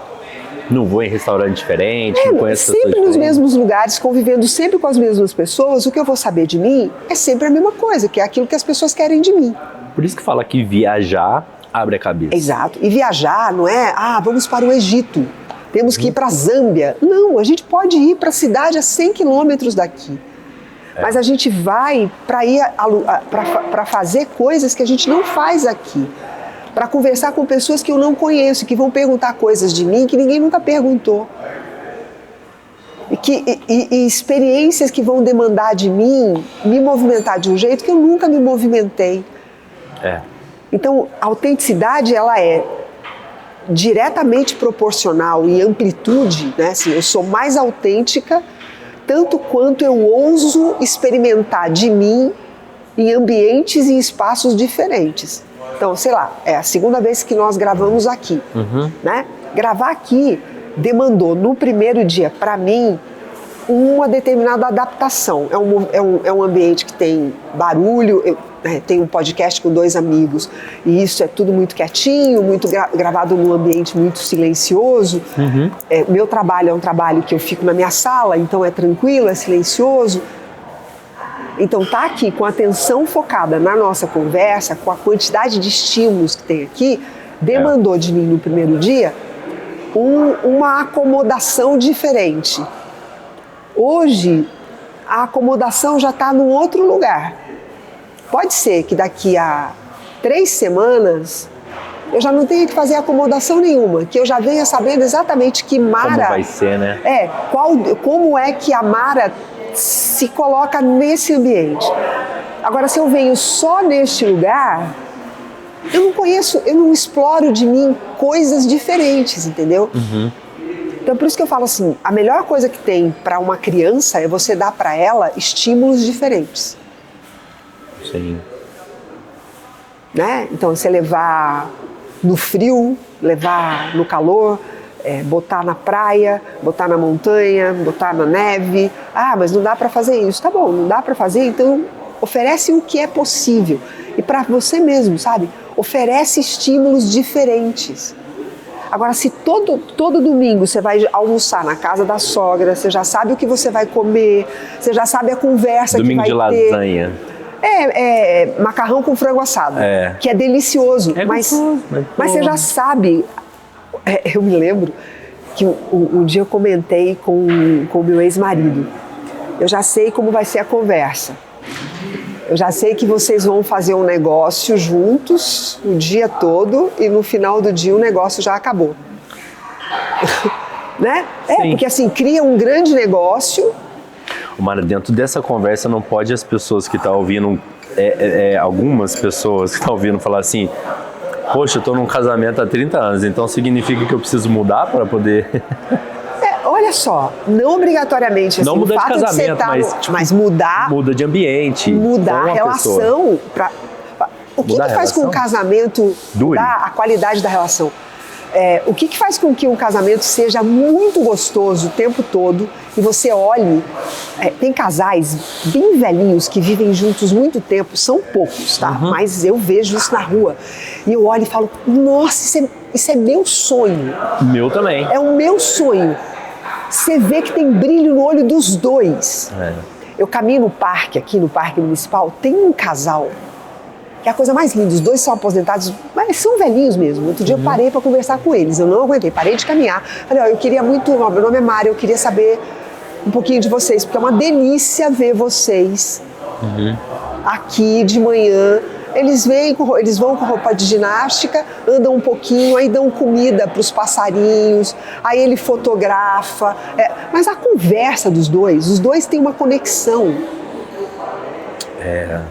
Não vou em restaurante diferente, não conheço sempre nos mesmos lugares, convivendo sempre com as mesmas pessoas, o que eu vou saber de mim é sempre a mesma coisa, que é aquilo que as pessoas querem de mim. Por isso que fala que viajar abre a cabeça. Exato. E viajar não é, vamos para o Egito, temos que ir para a Zâmbia. Não, a gente pode ir para a cidade a 100 quilômetros daqui. Mas a gente vai para fazer coisas que a gente não faz aqui. Para conversar com pessoas que eu não conheço, que vão perguntar coisas de mim que ninguém nunca perguntou. E experiências que vão demandar de mim me movimentar de um jeito que eu nunca me movimentei. Então, a autenticidade, ela é diretamente proporcional em amplitude, né? Assim, eu sou mais autêntica tanto quanto eu ouso experimentar de mim em ambientes e espaços diferentes. Então, sei lá, é a segunda vez que nós gravamos aqui, né? Gravar aqui demandou, no primeiro dia, para mim, uma determinada adaptação. É um ambiente que tem barulho, eu tenho um podcast com 2 amigos, e isso é tudo muito quietinho, muito gravado num ambiente muito silencioso. Meu trabalho é um trabalho que eu fico na minha sala, então é tranquilo, é silencioso. Então, tá aqui com a atenção focada na nossa conversa, com a quantidade de estímulos que tem aqui, demandou de mim no primeiro dia uma acomodação diferente. Hoje, a acomodação já está num outro lugar. Pode ser que daqui a 3 semanas eu já não tenha que fazer acomodação nenhuma, que eu já venha sabendo exatamente que Mara... Como vai ser, né? Como é que a Mara se coloca nesse ambiente. Agora, se eu venho só neste lugar, eu não conheço, eu não exploro de mim coisas diferentes, entendeu? Então, por isso que eu falo assim, a melhor coisa que tem para uma criança é você dar para ela estímulos diferentes. Sim. Né? Então, você levar no frio, levar no calor, botar na praia, botar na montanha, botar na neve. Ah, mas não dá para fazer isso. Tá bom, não dá para fazer, então oferece o que é possível. E para você mesmo, sabe? Oferece estímulos diferentes. Agora, se todo domingo você vai almoçar na casa da sogra, você já sabe o que você vai comer, você já sabe a conversa domingo que vai ter. Domingo de lasanha. Macarrão com frango assado, que é delicioso, mas você já sabe. Eu me lembro que um dia eu comentei com o meu ex-marido. Eu já sei como vai ser a conversa. Eu já sei que vocês vão fazer um negócio juntos o dia todo e no final do dia o negócio já acabou. Né? Porque assim, cria um grande negócio. Mara, dentro dessa conversa não pode as pessoas que estão ouvindo, algumas pessoas que estão ouvindo falar assim, poxa, eu estou num casamento há 30 anos, então significa que eu preciso mudar para poder... Olha só, não obrigatoriamente assim, não mudar o fato de casamento, mas mudar... Muda de ambiente. Mudar a relação. O que faz com que o casamento mudar a qualidade da relação? O que faz com que um casamento seja muito gostoso o tempo todo e você olhe, tem casais bem velhinhos que vivem juntos muito tempo, são poucos, tá? Mas eu vejo isso na rua e eu olho e falo, nossa, isso é meu sonho. Meu também. É o meu sonho. Você vê que tem brilho no olho dos dois. Eu caminho no parque, aqui no Parque Municipal, tem um casal que é a coisa mais linda, os dois são aposentados, mas são velhinhos mesmo. Outro dia eu parei para conversar com eles, eu não aguentei, parei de caminhar. Falei, eu queria muito, meu nome é Mário, eu queria saber um pouquinho de vocês, porque é uma delícia ver vocês aqui de manhã. Eles vão com roupa de ginástica, andam um pouquinho, aí dão comida para os passarinhos, aí ele fotografa. Mas a conversa dos dois, os dois têm uma conexão.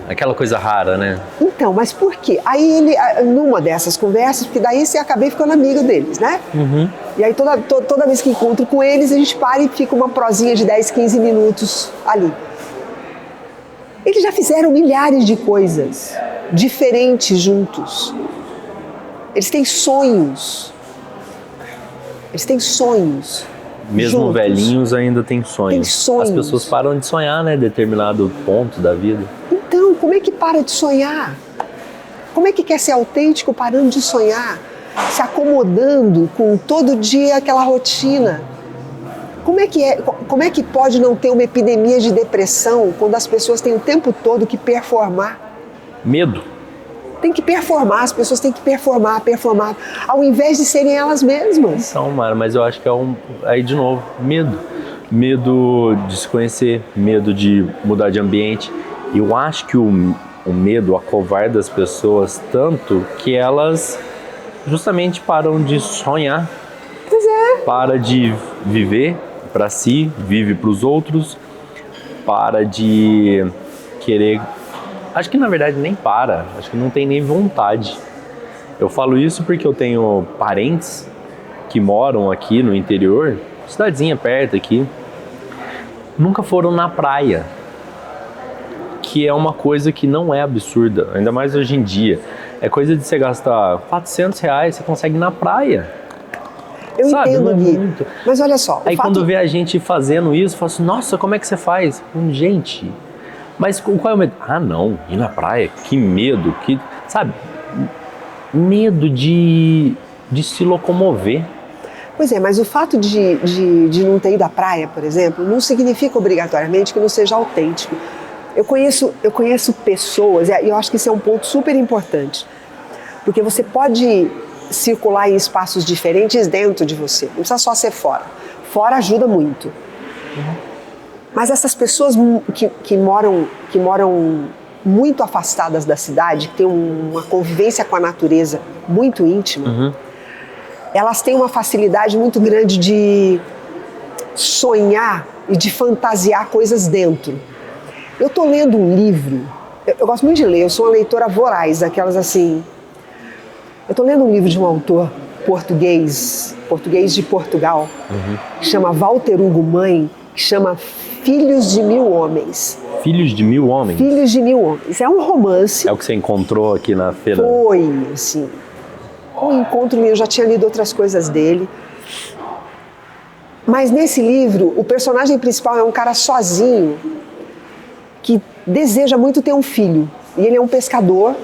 Aquela coisa rara, né? Então, mas por quê? Aí numa dessas conversas, porque daí você acabei ficando amiga deles, né? E aí toda vez que encontro com eles, a gente para e fica uma prosinha de 10, 15 minutos ali. Eles já fizeram milhares de coisas diferentes juntos. Eles têm sonhos. Mesmo juntos. Velhinhos ainda têm sonhos. Tem sonhos. As pessoas param de sonhar, né? Determinado ponto da vida. Então, como é que para de sonhar? Como é que quer ser autêntico parando de sonhar? Se acomodando com todo dia aquela rotina? Como é que pode não ter uma epidemia de depressão quando as pessoas têm o tempo todo que performar? Medo. Tem que performar, as pessoas têm que performar, ao invés de serem elas mesmas. Então, Mara, mas eu acho que aí de novo, medo. Medo de se conhecer, medo de mudar de ambiente. E eu acho que o medo acovarda as pessoas tanto que elas justamente param de sonhar. Pois é. Para de viver para si, vive para os outros, para de querer... Acho que na verdade nem para, acho que não tem nem vontade. Eu falo isso porque eu tenho parentes que moram aqui no interior, cidadezinha perto aqui, nunca foram na praia, que é uma coisa que não é absurda, ainda mais hoje em dia. É coisa de você gastar R$400, você consegue ir na praia. Eu entendo, Gui, muito. mas olha só... Aí quando vê a gente fazendo isso, eu falo assim, nossa, como é que você faz? Gente, mas qual é o medo? Ah, não, ir na praia, que medo, sabe? Medo de se locomover. Pois é, mas o fato de não ter ido à praia, por exemplo, não significa obrigatoriamente que não seja autêntico. Eu conheço pessoas, e eu acho que esse é um ponto super importante, porque você pode circular em espaços diferentes dentro de você, não precisa só ser fora. Fora ajuda muito. Mas essas pessoas que moram muito afastadas da cidade, que têm uma convivência com a natureza muito íntima, elas têm uma facilidade muito grande de sonhar e de fantasiar coisas dentro. Eu estou lendo um livro, eu gosto muito de ler, eu sou uma leitora voraz, daquelas assim... Eu estou lendo um livro de um autor português de Portugal, que chama Walter Hugo Mãe, que chama Filhos de Mil Homens. Filhos de Mil Homens? Filhos de Mil Homens. É um romance. É o que você encontrou aqui na feira? Foi, assim. Um encontro meu, eu já tinha lido outras coisas dele. Mas nesse livro, o personagem principal é um cara sozinho, que deseja muito ter um filho. E ele é um pescador,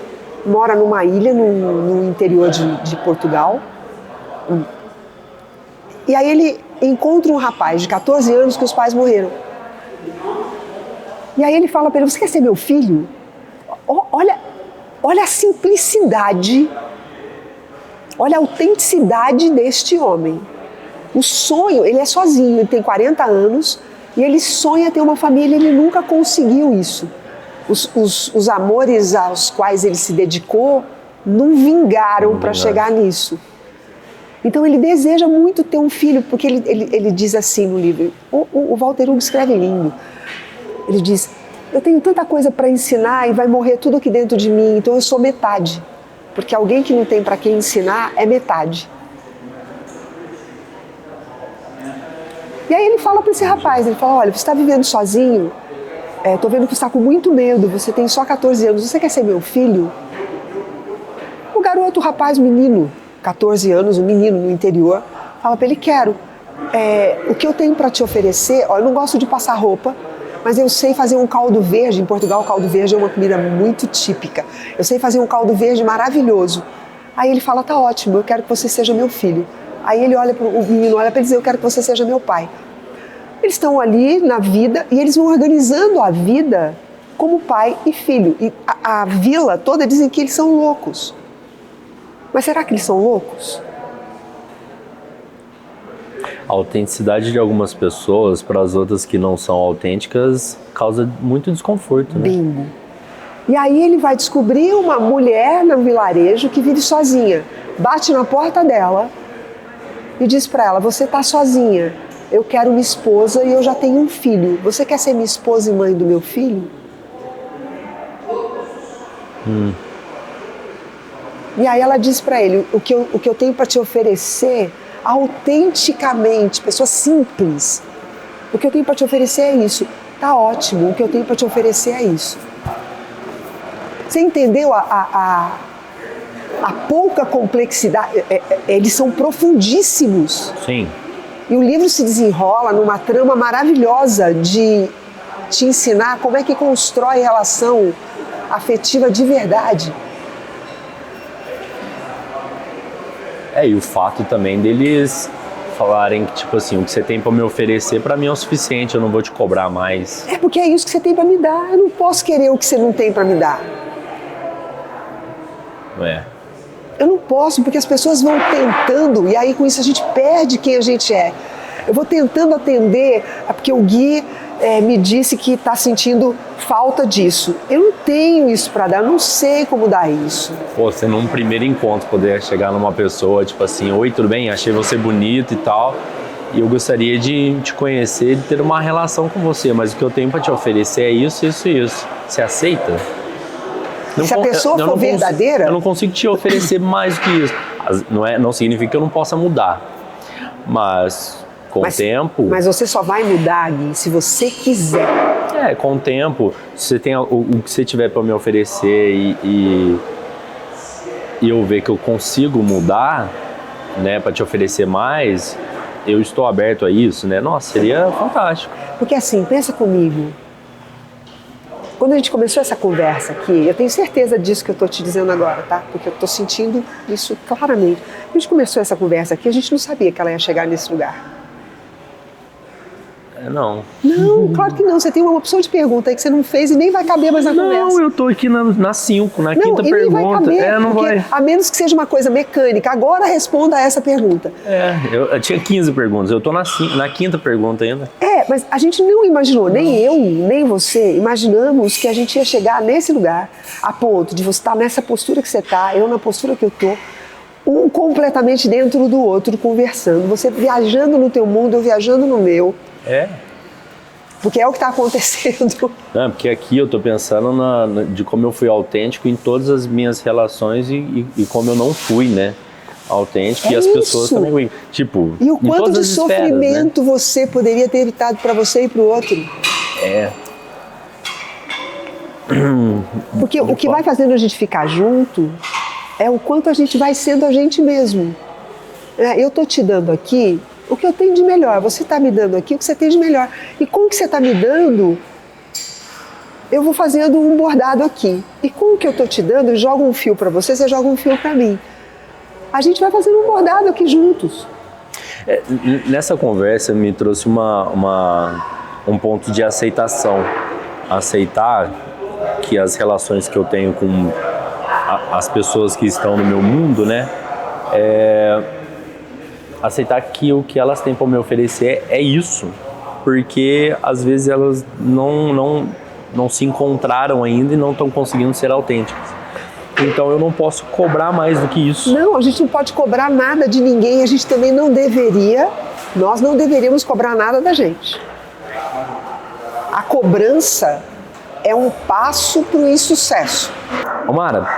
mora numa ilha no interior de Portugal. E aí ele encontra um rapaz de 14 anos que os pais morreram. E aí ele fala para ele, você quer ser meu filho? Olha a simplicidade, olha a autenticidade deste homem. O sonho, ele é sozinho, ele tem 40 anos e ele sonha ter uma família, ele nunca conseguiu isso. Os amores aos quais ele se dedicou não vingaram para chegar nisso. Então ele deseja muito ter um filho, porque ele diz assim no livro, o Walter Hugo escreve lindo, ele diz, eu tenho tanta coisa para ensinar e vai morrer tudo aqui dentro de mim, então eu sou metade, porque alguém que não tem para quem ensinar é metade. E aí ele fala para esse rapaz, ele fala, olha, você está vivendo sozinho, estou vendo que você está com muito medo, você tem só 14 anos, você quer ser meu filho? O garoto, o rapaz, o menino, 14 anos, um menino no interior, fala para ele, quero. O que eu tenho para te oferecer, eu não gosto de passar roupa, mas eu sei fazer um caldo verde. Em Portugal, o caldo verde é uma comida muito típica. Eu sei fazer um caldo verde maravilhoso. Aí ele fala, tá ótimo, eu quero que você seja meu filho. Aí o menino olha para ele e diz, eu quero que você seja meu pai. Eles estão ali na vida e eles vão organizando a vida como pai e filho. E a vila toda dizem que eles são loucos. Mas será que eles são loucos? A autenticidade de algumas pessoas para as outras que não são autênticas causa muito desconforto, né? Bingo. E aí ele vai descobrir uma mulher no vilarejo que vive sozinha. Bate na porta dela e diz para ela, você está sozinha, eu quero uma esposa e eu já tenho um filho. Você quer ser minha esposa e mãe do meu filho? E aí ela diz para ele, o que eu tenho para te oferecer, autenticamente, pessoa simples, o que eu tenho para te oferecer é isso. Tá ótimo, o que eu tenho para te oferecer é isso. Você entendeu a pouca complexidade? Eles são profundíssimos. Sim. E o livro se desenrola numa trama maravilhosa de te ensinar como é que constrói relação afetiva de verdade. E o fato também deles falarem que, tipo assim, o que você tem pra me oferecer pra mim é o suficiente, eu não vou te cobrar mais. Porque é isso que você tem pra me dar, eu não posso querer o que você não tem pra me dar. Eu não posso, porque as pessoas vão tentando, e aí com isso a gente perde quem a gente é. Eu vou tentando atender, porque o Gui me disse que está sentindo falta disso. Eu não tenho isso para dar, eu não sei como dar isso. Você num primeiro encontro poder chegar numa pessoa, tipo assim, oi, tudo bem? Achei você bonito e tal, e eu gostaria de te conhecer, de ter uma relação com você, mas o que eu tenho para te oferecer é isso, isso e isso. Você aceita? Se a pessoa for verdadeira... Eu não consigo te oferecer mais do que isso. Não significa que eu não possa mudar, mas... Com o tempo... Mas você só vai mudar, Gui, se você quiser. Com o tempo, se você tem o que você tiver para me oferecer e eu ver que eu consigo mudar, né, para te oferecer mais, eu estou aberto a isso, né? Nossa, seria fantástico. Porque assim, pensa comigo. Quando a gente começou essa conversa aqui, eu tenho certeza disso que eu estou te dizendo agora, tá? Porque eu estou sentindo isso claramente. Quando a gente começou essa conversa aqui, a gente não sabia que ela ia chegar nesse lugar. Não. Não, claro que não. Você tem uma opção de pergunta aí que você não fez e nem vai caber mais na conversa. Não, eu tô aqui na 5, na quinta pergunta. Não vai caber, não vai. A menos que seja uma coisa mecânica. Agora responda a essa pergunta. Eu tinha 15 perguntas, eu tô na quinta pergunta ainda. Mas a gente não imaginou, nem eu, nem você, imaginamos que a gente ia chegar nesse lugar, a ponto de você estar nessa postura que você está, eu na postura que eu tô, um completamente dentro do outro, conversando. Você viajando no teu mundo, eu viajando no meu. porque é o que está acontecendo. Não, porque aqui eu tô pensando de como eu fui autêntico em todas as minhas relações e como eu não fui, né? Autêntico, e as pessoas também, tipo, e o quanto de sofrimento, né? você poderia ter evitado para você e para o outro. Porque o que vai fazendo a gente ficar junto é o quanto a gente vai sendo a gente mesmo. Eu tô te dando aqui o que eu tenho de melhor, você está me dando aqui o que você tem de melhor. E com o que você está me dando, eu vou fazendo um bordado aqui. E com o que eu tô te dando, eu jogo um fio para você, você joga um fio para mim. A gente vai fazendo um bordado aqui juntos. Nessa conversa me trouxe um ponto de aceitação. Aceitar que as relações que eu tenho com as pessoas que estão no meu mundo, né? Aceitar que o que elas têm para me oferecer é isso. Porque às vezes elas não se encontraram ainda e não estão conseguindo ser autênticas. Então eu não posso cobrar mais do que isso. Não, a gente não pode cobrar nada de ninguém, a gente também não deveria, nós não deveríamos cobrar nada da gente. A cobrança é um passo para o insucesso. Mara,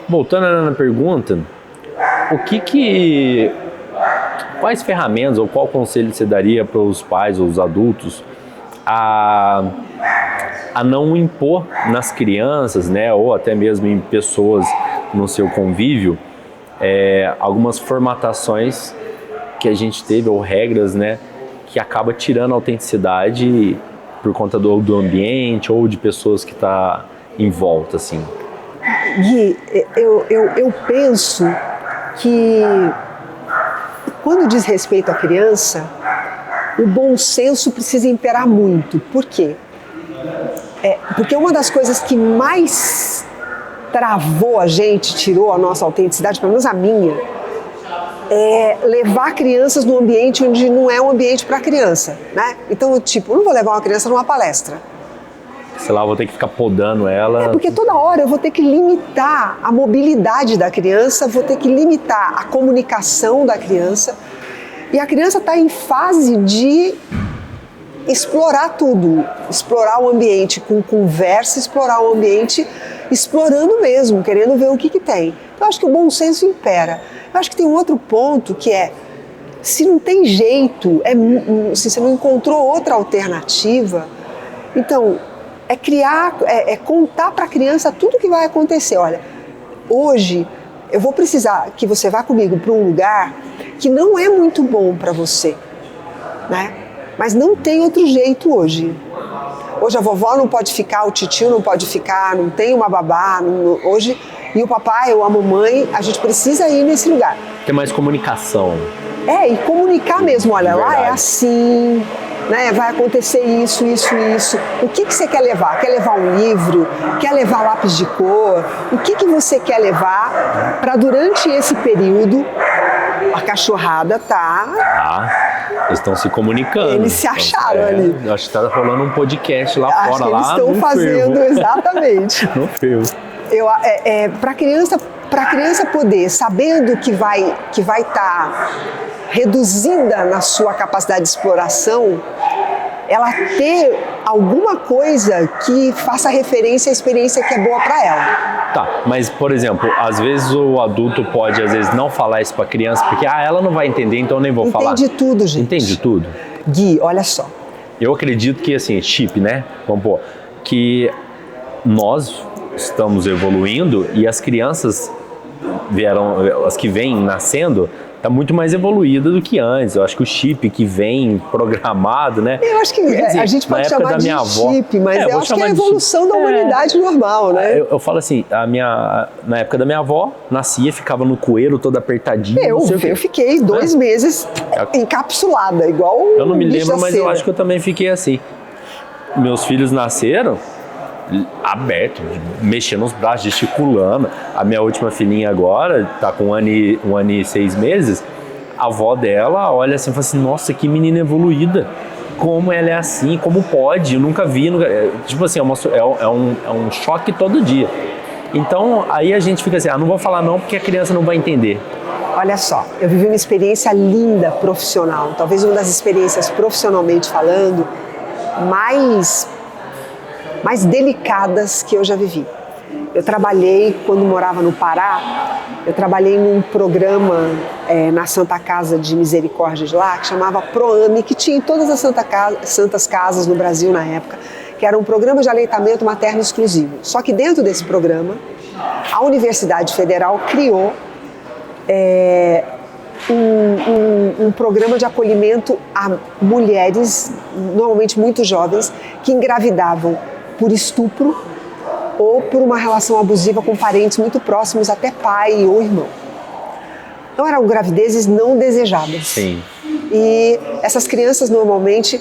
voltando na pergunta, quais ferramentas ou qual conselho você daria para os pais ou os adultos a não impor nas crianças, né, ou até mesmo em pessoas no seu convívio, algumas formatações que a gente teve, ou regras, né, que acaba tirando a autenticidade por conta do ambiente ou de pessoas que estão em volta, assim? Gui, eu penso que quando diz respeito à criança, o bom senso precisa imperar muito. Por quê? Porque uma das coisas que mais travou a gente, tirou a nossa autenticidade, pelo menos a minha, é levar crianças num ambiente onde não é um ambiente para criança, né? Então, eu não vou levar uma criança numa palestra. Sei lá, eu vou ter que ficar podando ela. Porque toda hora eu vou ter que limitar a mobilidade da criança, vou ter que limitar a comunicação da criança. E a criança está em fase de explorar tudo, explorar o ambiente com conversa, explorar o ambiente explorando mesmo, querendo ver o que tem. Eu acho que o bom senso impera. Eu acho que tem um outro ponto que se não tem jeito, se você não encontrou outra alternativa, então contar para a criança tudo o que vai acontecer. Olha, hoje eu vou precisar que você vá comigo para um lugar que não é muito bom para você, né? Mas não tem outro jeito hoje. Hoje a vovó não pode ficar, o titio não pode ficar, não tem uma babá. Hoje, e o papai ou a mamãe, a gente precisa ir nesse lugar. Tem mais comunicação. E comunicar mesmo. Olha, lá é assim, né? Vai acontecer isso, isso, isso. O que você quer levar? Quer levar um livro? Quer levar lápis de cor? O que você quer levar para durante esse período a cachorrada eles estão se comunicando. Eles se acharam ali. Acho que tá rolando um podcast lá fora. Eles estão fazendo, exatamente. No fervo. Para a criança poder, sabendo que vai estar reduzida na sua capacidade de exploração, ela ter alguma coisa que faça referência à experiência que é boa para ela. Tá, mas por exemplo, às vezes o adulto pode não falar isso para a criança, porque ela não vai entender, então eu nem vou falar. Entende tudo, gente. Entende tudo? Gui, olha só. Eu acredito que chip, né? Vamos pôr, que nós estamos evoluindo e as crianças as que vêm nascendo, está muito mais evoluída do que antes. Eu acho que o chip que vem programado, né? Eu acho que a gente pode chamar de chip, mas eu acho que é a evolução da humanidade normal, né? Eu falo assim, na época da minha avó, nascia, ficava no coeiro todo apertadinho. Eu fiquei 2 meses encapsulada, igual eu não me lembro, mas eu acho que eu também fiquei assim. Meus filhos nasceram aberto, mexendo os braços, gesticulando. A minha última filhinha agora tá com 1 ano e 6 meses. A avó dela olha assim e fala assim: nossa, que menina evoluída, como ela é assim, como pode, eu nunca vi, tipo assim, é um choque todo dia. Então aí a gente fica assim, não vou falar não porque a criança não vai entender. Olha só, eu vivi uma experiência linda profissional, talvez uma das experiências profissionalmente falando mais delicadas que eu já vivi. Eu trabalhei, quando morava no Pará, eu trabalhei num programa na Santa Casa de Misericórdia de lá, que chamava PROAME, que tinha em todas as santas casas no Brasil na época, que era um programa de aleitamento materno exclusivo. Só que dentro desse programa, a Universidade Federal criou um programa de acolhimento a mulheres, normalmente muito jovens, que engravidavam por estupro ou por uma relação abusiva com parentes muito próximos, até pai ou irmão. Então eram gravidezes não desejadas. Sim. E essas crianças normalmente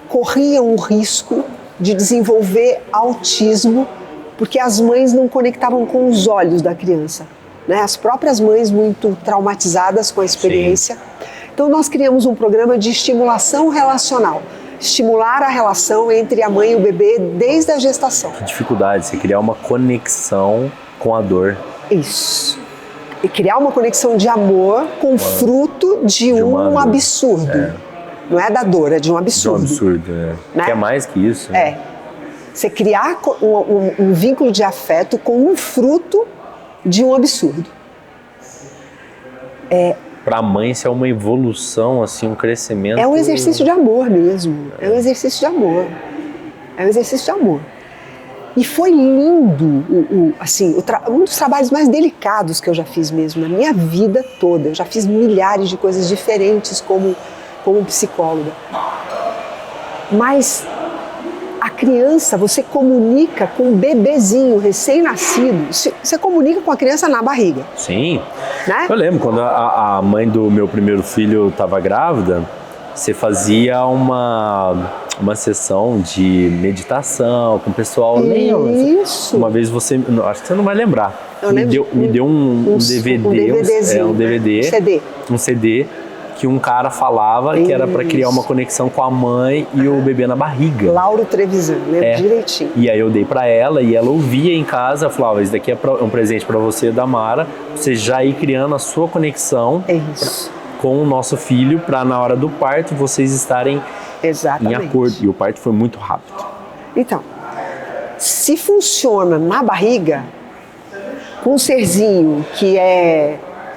corriam o risco de desenvolver autismo porque as mães não conectavam com os olhos da criança, né? As próprias mães muito traumatizadas com a experiência. Sim. Então nós criamos um programa de estimulação relacional. Estimular a relação entre a mãe e o bebê desde a gestação. Que dificuldade, você criar uma conexão com a dor. Isso. E criar uma conexão de amor com fruto de um absurdo. Não é da dor, é de um absurdo. De um absurdo, né? Que é mais que isso. Né? Você criar um vínculo de afeto com um fruto de um absurdo. Para a mãe isso é uma evolução, assim, um crescimento. É um exercício de amor mesmo. É um exercício de amor. É um exercício de amor. E foi lindo, um dos trabalhos mais delicados que eu já fiz mesmo na minha vida toda. Eu já fiz milhares de coisas diferentes como psicóloga. Mas a criança, você comunica com um bebezinho recém-nascido, você comunica com a criança na barriga. Sim. Né? Eu lembro, quando a mãe do meu primeiro filho estava grávida, você fazia uma sessão de meditação com o pessoal. Isso. Uma vez você, acho que você não vai lembrar, me deu um CD que um cara falava que era para criar uma conexão com a mãe e o bebê na barriga. Lauro Trevisan, lembro direitinho. E aí eu dei para ela e ela ouvia em casa, falava, isso daqui é um presente para você da Mara, você já ir criando a sua conexão com o nosso filho para na hora do parto vocês estarem em acordo. E o parto foi muito rápido. Então, se funciona na barriga, com um serzinho que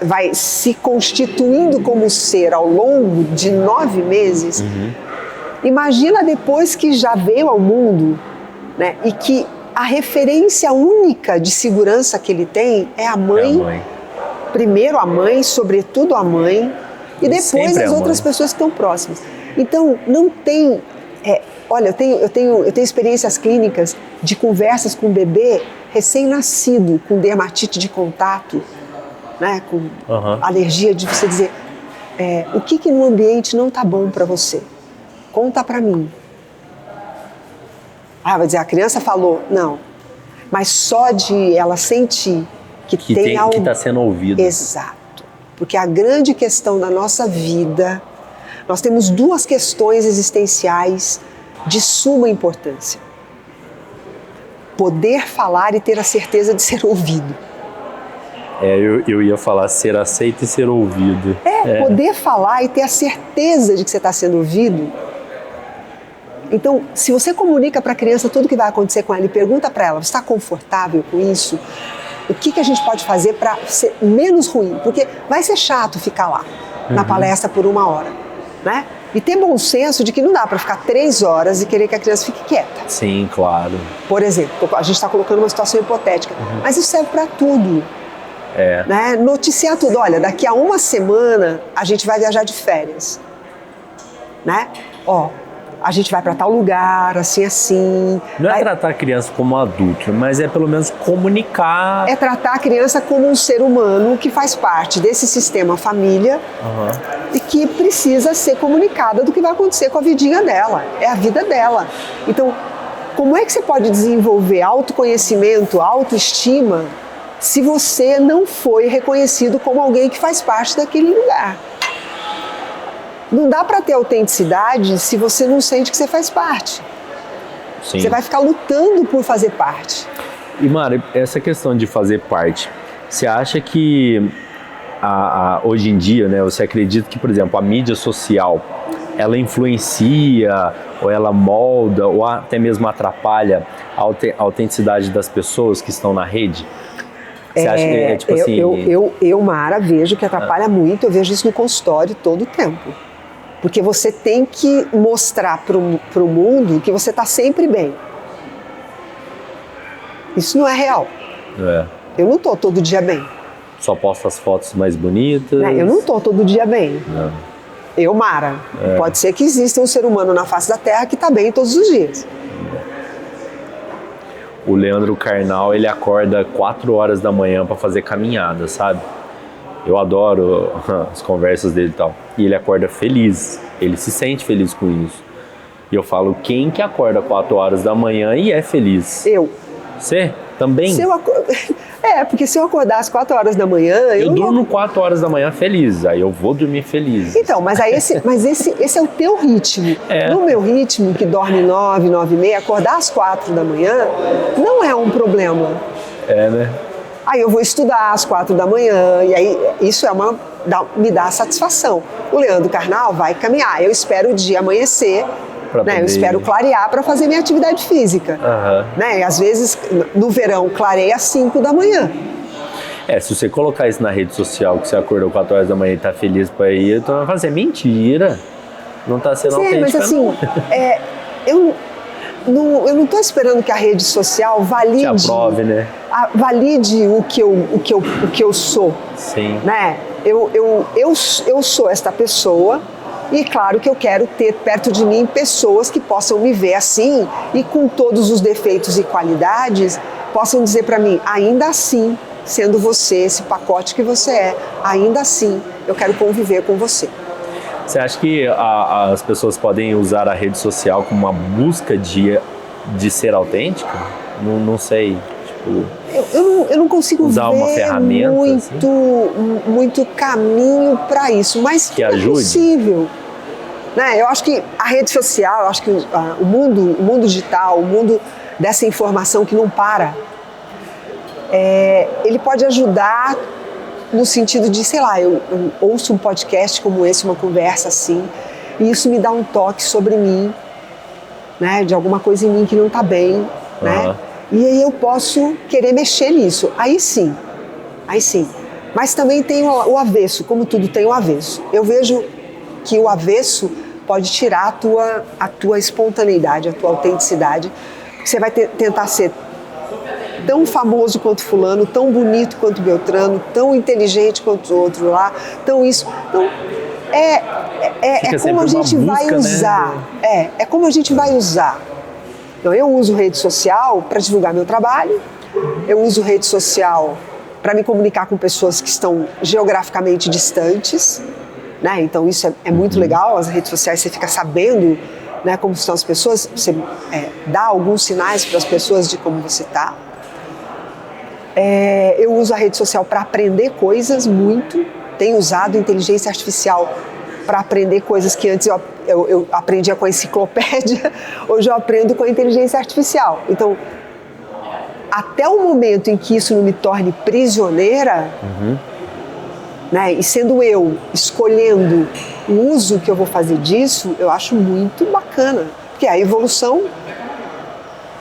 vai se constituindo como ser ao longo de 9 meses, imagina depois que já veio ao mundo, né, e que a referência única de segurança que ele tem é a mãe. Primeiro a mãe, sobretudo a mãe, e depois as outras pessoas que estão próximas. Então, não tem... olha, eu tenho experiências clínicas de conversas com um bebê recém-nascido, com dermatite de contato, né, com alergia, de você dizer o que no ambiente não está bom para você? Conta para mim. Vai dizer, a criança falou, não, mas só de ela sentir que tem algo... Que está sendo ouvido. Exato. Porque a grande questão da nossa vida, nós temos 2 questões existenciais de suma importância. Poder falar e ter a certeza de ser ouvido. Eu ia falar ser aceito e ser ouvido. Poder falar e ter a certeza de que você está sendo ouvido. Então, se você comunica para a criança tudo o que vai acontecer com ela e pergunta para ela, você está confortável com isso? O que a gente pode fazer para ser menos ruim? Porque vai ser chato ficar lá na palestra por 1 hora, né? E ter bom senso de que não dá para ficar 3 horas e querer que a criança fique quieta. Sim, claro. Por exemplo, a gente está colocando uma situação hipotética, mas isso serve para tudo. Né? Noticiar tudo. Olha, daqui a 1 semana a gente vai viajar de férias, né? A gente vai para tal lugar, assim. Não é tratar a criança como adulto, mas é pelo menos comunicar. É tratar a criança como um ser humano que faz parte desse sistema família e que precisa ser comunicada do que vai acontecer com a vidinha dela. É a vida dela. Então, como é que você pode desenvolver autoconhecimento, autoestima, se você não foi reconhecido como alguém que faz parte daquele lugar? Não dá para ter autenticidade se você não sente que você faz parte. Sim. Você vai ficar lutando por fazer parte. E Mara, essa questão de fazer parte, você acha que hoje em dia, né, você acredita que, por exemplo, a mídia social, ela influencia, ou ela molda, ou até mesmo atrapalha a autenticidade das pessoas que estão na rede? Você acha que é tipo assim... Eu, Mara, vejo que atrapalha muito, eu vejo isso no consultório todo o tempo. Porque você tem que mostrar para o mundo que você está sempre bem. Isso não é real. Eu não estou todo dia bem. Só posta as fotos mais bonitas? Eu não estou todo dia bem. Não. Eu, Mara. Pode ser que exista um ser humano na face da Terra que está bem todos os dias. O Leandro Carnal, ele acorda 4 horas da manhã para fazer caminhada, sabe? Eu adoro as conversas dele e tal. E ele acorda feliz. Ele se sente feliz com isso. E eu falo, quem que acorda 4 horas da manhã e é feliz? Eu. Você também? Porque se eu acordar às 4 horas da manhã... Eu durmo 4 horas da manhã feliz, aí eu vou dormir feliz. Então, mas esse é o teu ritmo. No meu ritmo, que dorme 9, 9 e meia, acordar às 4 da manhã não é um problema. Né? Aí eu vou estudar às 4 da manhã, e aí isso me dá satisfação. O Leandro Carnal vai caminhar, eu espero o dia amanhecer, né? Eu espero clarear para fazer minha atividade física. Né? E às vezes, no verão, clareia às 5 da manhã. Se você colocar isso na rede social, que você acordou 4 horas da manhã e tá feliz para ir, então vai fazer mentira. Não tá sendo autêntica, mas assim, eu não estou esperando que a rede social valide... Te aprove, né? Valide o que eu sou. Sim. Né? Eu sou esta pessoa e claro que eu quero ter perto de mim pessoas que possam me ver assim e com todos os defeitos e qualidades possam dizer para mim, ainda assim, sendo você esse pacote que você é, ainda assim eu quero conviver com você. Você acha que as pessoas podem usar a rede social como uma busca de ser autêntica? Não sei. Tipo, eu não consigo usar ver uma ferramenta, muito caminho para isso, mas que ajude. É possível. Né? Eu acho que a rede social, eu acho que o mundo digital, o mundo dessa informação que não para, ele pode ajudar no sentido de, sei lá, eu ouço um podcast como esse, uma conversa assim, e isso me dá um toque sobre mim, né, de alguma coisa em mim que não está bem, né? E aí eu posso querer mexer nisso. Aí sim. Mas também tem o avesso, como tudo tem o avesso. Eu vejo que o avesso pode tirar a tua espontaneidade, a tua autenticidade. Você vai tentar ser tão famoso quanto fulano, tão bonito quanto Beltrano, tão inteligente quanto o outro lá, tão isso. Então, é como a gente vai usar. Né? É como a gente vai usar. Então, eu uso rede social para divulgar meu trabalho, eu uso rede social para me comunicar com pessoas que estão geograficamente distantes, né? Então isso é muito legal, as redes sociais você fica sabendo, né, como estão as pessoas, você dá alguns sinais para as pessoas de como você está. Eu uso a rede social para aprender coisas muito, tenho usado inteligência artificial para aprender coisas que antes eu aprendia com a enciclopédia, hoje eu aprendo com a inteligência artificial. Então, até o momento em que isso não me torne prisioneira, né, e sendo eu escolhendo o uso que eu vou fazer disso, eu acho muito bacana. Porque a evolução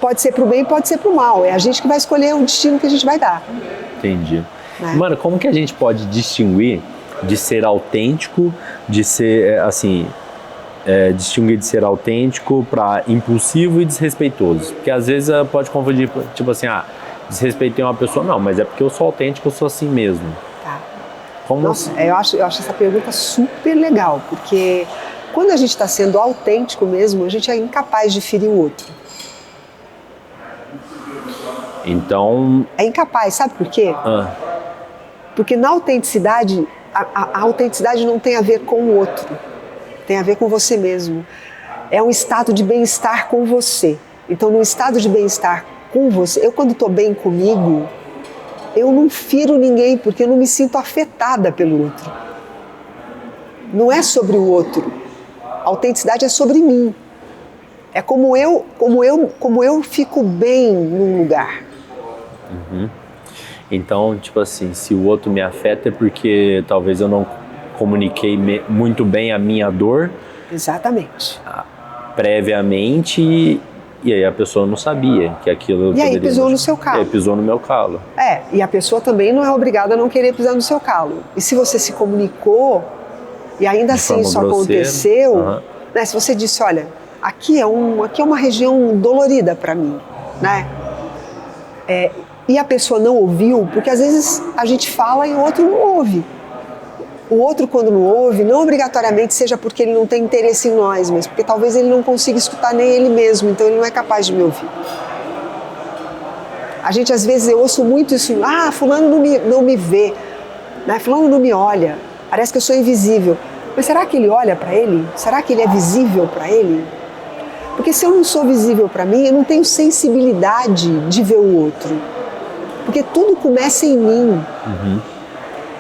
pode ser para o bem, pode ser para o mal. É a gente que vai escolher o destino que a gente vai dar. Entendi. Né? Mano, como que a gente pode distinguir de ser autêntico, de ser, assim, distinguir de ser autêntico para impulsivo e desrespeitoso? Porque às vezes pode confundir, tipo assim, desrespeitei uma pessoa, não, mas é porque eu sou autêntico, eu sou assim mesmo. Tá. Nossa, eu acho essa pergunta super legal, porque quando a gente está sendo autêntico mesmo, a gente é incapaz de ferir o outro. Então... É incapaz, sabe por quê? Porque na autenticidade, a autenticidade não tem a ver com o outro, tem a ver com você mesmo. É um estado de bem-estar com você. Então, no estado de bem-estar com você, eu quando estou bem comigo, eu não firo ninguém, porque eu não me sinto afetada pelo outro. Não é sobre o outro. A autenticidade é sobre mim. É como eu fico bem num lugar. Então, tipo assim, se o outro me afeta é porque talvez eu não comuniquei muito bem a minha dor Exatamente. Previamente, e aí a pessoa não sabia que aquilo... E aí pisou no seu calo. E aí pisou no meu calo. E a pessoa também não é obrigada a não querer pisar no seu calo. E se você se comunicou e ainda assim isso aconteceu, né, se você disse, olha, aqui é uma região dolorida para mim, né? E a pessoa não ouviu, porque às vezes a gente fala e o outro não ouve. O outro, quando não ouve, não obrigatoriamente seja porque ele não tem interesse em nós, mas porque talvez ele não consiga escutar nem ele mesmo, então ele não é capaz de me ouvir. A gente, às vezes, eu ouço muito isso, fulano não me vê, né? Fulano não me olha, parece que eu sou invisível. Mas será que ele olha para ele? Será que ele é visível para ele? Porque se eu não sou visível para mim, eu não tenho sensibilidade de ver o outro. Porque tudo começa em mim.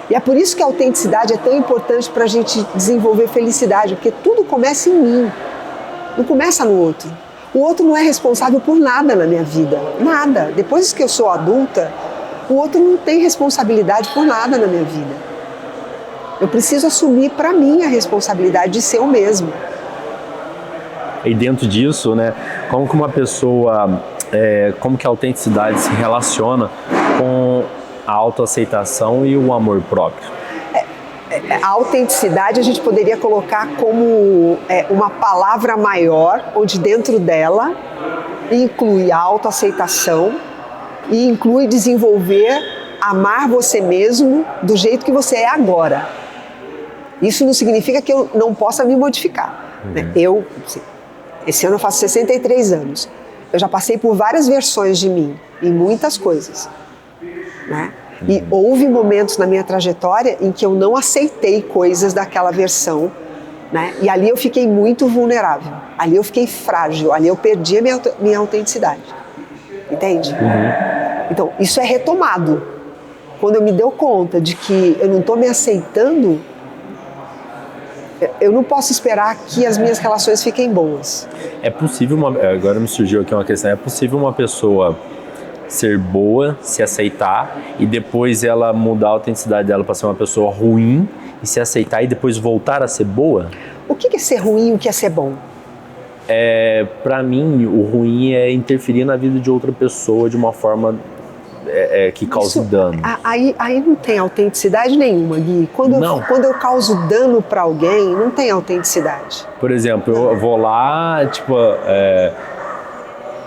E é por isso que a autenticidade é tão importante para a gente desenvolver felicidade, porque tudo começa em mim, não começa no outro. O outro não é responsável por nada na minha vida, nada. Depois que eu sou adulta, o outro não tem responsabilidade por nada na minha vida. Eu preciso assumir para mim a responsabilidade de ser eu mesmo. E dentro disso, né, como que uma pessoa, como que a autenticidade se relaciona com a autoaceitação e o amor próprio? A autenticidade a gente poderia colocar como uma palavra maior, onde dentro dela inclui a autoaceitação e inclui desenvolver, amar você mesmo do jeito que você é agora. Isso não significa que eu não possa me modificar. Né? Esse ano eu faço 63 anos. Eu já passei por várias versões de mim, em muitas coisas. Né? E houve momentos na minha trajetória em que eu não aceitei coisas daquela versão, né? E ali eu fiquei muito vulnerável, ali eu fiquei frágil, ali eu perdi a minha autenticidade, entende? Então isso é retomado. Quando eu me dou conta de que eu não estou me aceitando, eu não posso esperar que as minhas relações fiquem boas. É possível, agora me surgiu aqui uma questão, é possível uma pessoa ser boa, se aceitar e depois ela mudar a autenticidade dela para ser uma pessoa ruim e se aceitar e depois voltar a ser boa? O que é ser ruim e o que é ser bom? Para mim, o ruim é interferir na vida de outra pessoa de uma forma que cause dano. Aí não tem autenticidade nenhuma, Gui. Quando eu causo dano para alguém, não tem autenticidade. Por exemplo, eu vou lá, tipo...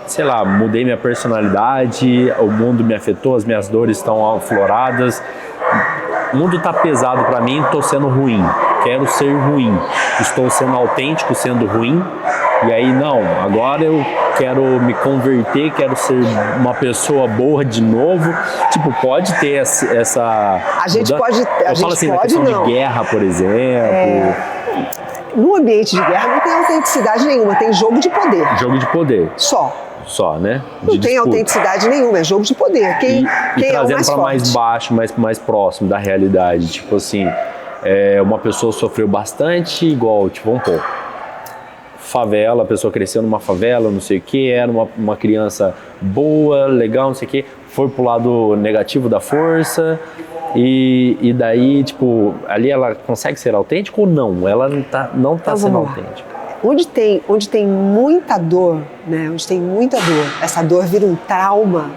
sei lá, mudei minha personalidade, o mundo me afetou, as minhas dores estão afloradas, o mundo está pesado para mim, estou sendo ruim, quero ser ruim, estou sendo autêntico sendo ruim, e aí não, agora eu quero me converter, quero ser uma pessoa boa de novo. Tipo, pode ter essa... A gente pode... Eu falo assim, na questão de guerra, por exemplo... No ambiente de guerra não tem autenticidade nenhuma, tem jogo de poder. Jogo de poder. Só, né? Não tem autenticidade nenhuma, é jogo de poder. Quem trazendo para mais baixo, mais próximo da realidade. Tipo assim, uma pessoa sofreu bastante, igual, tipo, vamos pôr, favela, a pessoa cresceu numa favela, não sei o que, era uma criança boa, legal, não sei o que, foi pro lado negativo da força. E daí, tipo, ali ela consegue ser autêntica ou não? Ela não tá sendo autêntica. Onde tem muita dor, né? Onde tem muita dor, essa dor vira um trauma.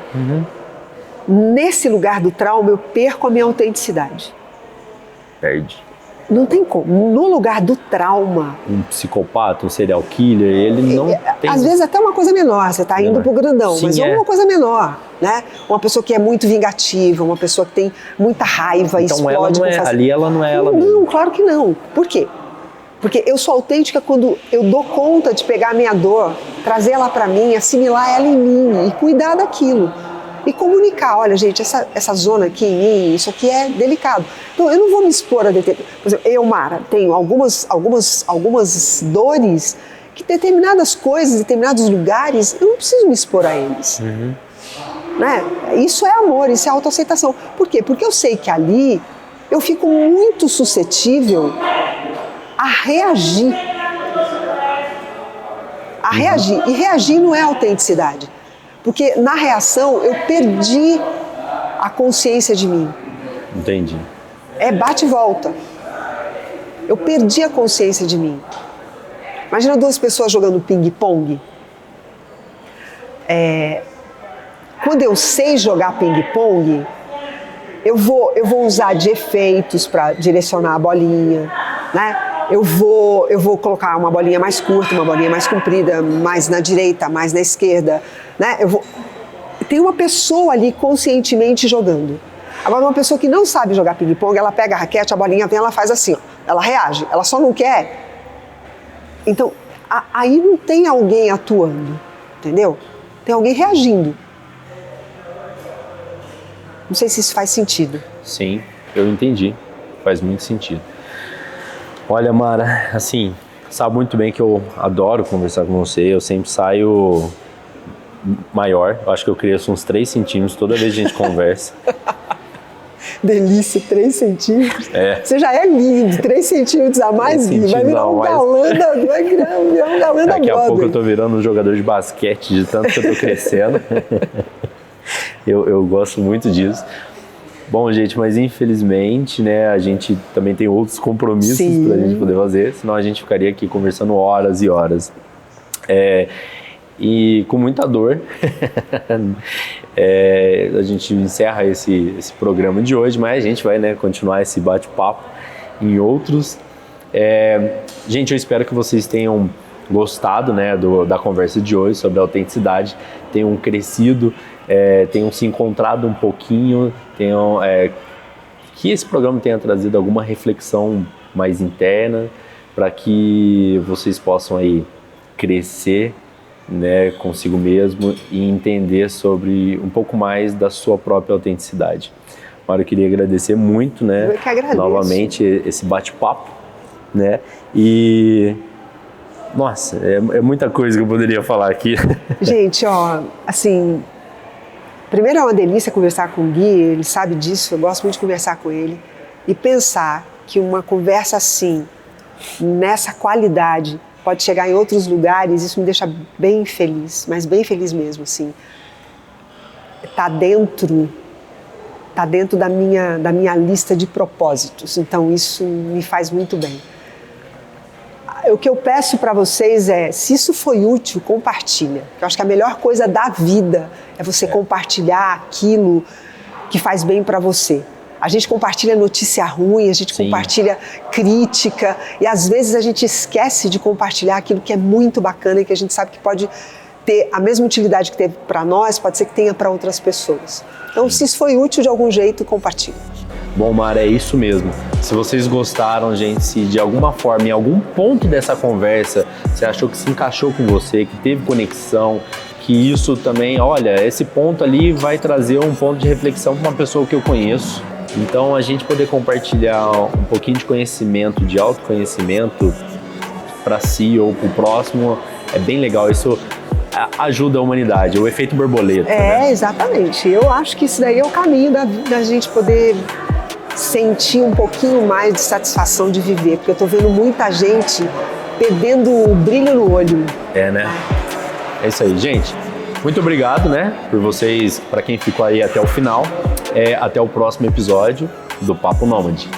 Nesse lugar do trauma eu perco a minha autenticidade. Perde. Não tem como. No lugar do trauma... Um psicopata, um serial killer, ele não tem... Às vezes até uma coisa menor, você está indo pro grandão, sim, mas uma coisa menor, né? Uma pessoa que é muito vingativa, uma pessoa que tem muita raiva, então explode... ali ela não é ela mesmo. Não, claro que não. Por quê? Porque eu sou autêntica quando eu dou conta de pegar a minha dor, trazer ela para mim, assimilar ela em mim e cuidar daquilo. E comunicar, olha gente, essa zona aqui em mim, isso aqui é delicado. Então eu não vou me expor a por exemplo, eu, Mara, tenho algumas dores que determinadas coisas, determinados lugares, eu não preciso me expor a eles. Né? Isso é amor, isso é autoaceitação. Por quê? Porque eu sei que ali eu fico muito suscetível a reagir. E reagir não é autenticidade. Porque na reação eu perdi a consciência de mim. Entendi. Bate e volta. Eu perdi a consciência de mim. Imagina duas pessoas jogando ping-pong. Quando eu sei jogar ping-pong, eu vou usar de efeitos para direcionar a bolinha, né? Eu vou colocar uma bolinha mais curta, uma bolinha mais comprida, mais na direita, mais na esquerda, né? Tem uma pessoa ali conscientemente jogando. Agora, uma pessoa que não sabe jogar ping-pong, ela pega a raquete, a bolinha vem, ela faz assim, ó, ela reage, ela só não quer. Então, aí não tem alguém atuando, entendeu? Tem alguém reagindo. Não sei se isso faz sentido. Sim, eu entendi. Faz muito sentido. Olha, Mara, assim, sabe muito bem que eu adoro conversar com você. Eu sempre saio maior. Eu acho que eu cresço uns 3 centímetros toda vez que a gente conversa. Delícia, 3 centímetros. Você já é lindo, 3 centímetros a mais, vai virar um galã da Daqui a moda. pouco eu tô virando um jogador de basquete, de tanto que eu tô crescendo. Eu gosto muito disso. Bom, gente, mas infelizmente, né, a gente também tem outros compromissos pra gente poder fazer, senão a gente ficaria aqui conversando horas e horas. E com muita dor, a gente encerra esse programa de hoje, mas a gente vai, né, continuar esse bate-papo em outros. Gente, eu espero que vocês tenham gostado, né, da conversa de hoje sobre a autenticidade, tenham crescido, tenham se encontrado um pouquinho, que esse programa tenha trazido alguma reflexão mais interna para que vocês possam aí crescer, né, consigo mesmo e entender sobre um pouco mais da sua própria autenticidade. Mara, eu queria agradecer muito, né, eu que agradeço. Novamente esse bate-papo, né, e nossa, é muita coisa que eu poderia falar aqui. Gente, ó, assim, primeiro é uma delícia conversar com o Gui, ele sabe disso, eu gosto muito de conversar com ele e pensar que uma conversa assim, nessa qualidade, pode chegar em outros lugares, isso me deixa bem feliz, mas bem feliz mesmo, assim. Tá dentro da minha lista de propósitos, então isso me faz muito bem. O que eu peço para vocês se isso foi útil, compartilha. Eu acho que a melhor coisa da vida é você compartilhar aquilo que faz bem para você. A gente compartilha notícia ruim, a gente compartilha crítica e às vezes a gente esquece de compartilhar aquilo que é muito bacana e que a gente sabe que pode ter a mesma utilidade que teve para nós, pode ser que tenha para outras pessoas. Então, se isso foi útil de algum jeito, compartilha. Bom, Mara, é isso mesmo. Se vocês gostaram, gente, se de alguma forma, em algum ponto dessa conversa, você achou que se encaixou com você, que teve conexão, que isso também, olha, esse ponto ali vai trazer um ponto de reflexão para uma pessoa que eu conheço. Então, a gente poder compartilhar um pouquinho de conhecimento, de autoconhecimento para si ou para o próximo, é bem legal. Isso ajuda a humanidade, o efeito borboleta. Né? Exatamente. Eu acho que isso daí é o caminho da gente poder sentir um pouquinho mais de satisfação de viver, porque eu tô vendo muita gente perdendo o brilho no olho. Né? É isso aí, gente. Muito obrigado, né, por vocês, para quem ficou aí até o final. Até o próximo episódio do Papo Nômade.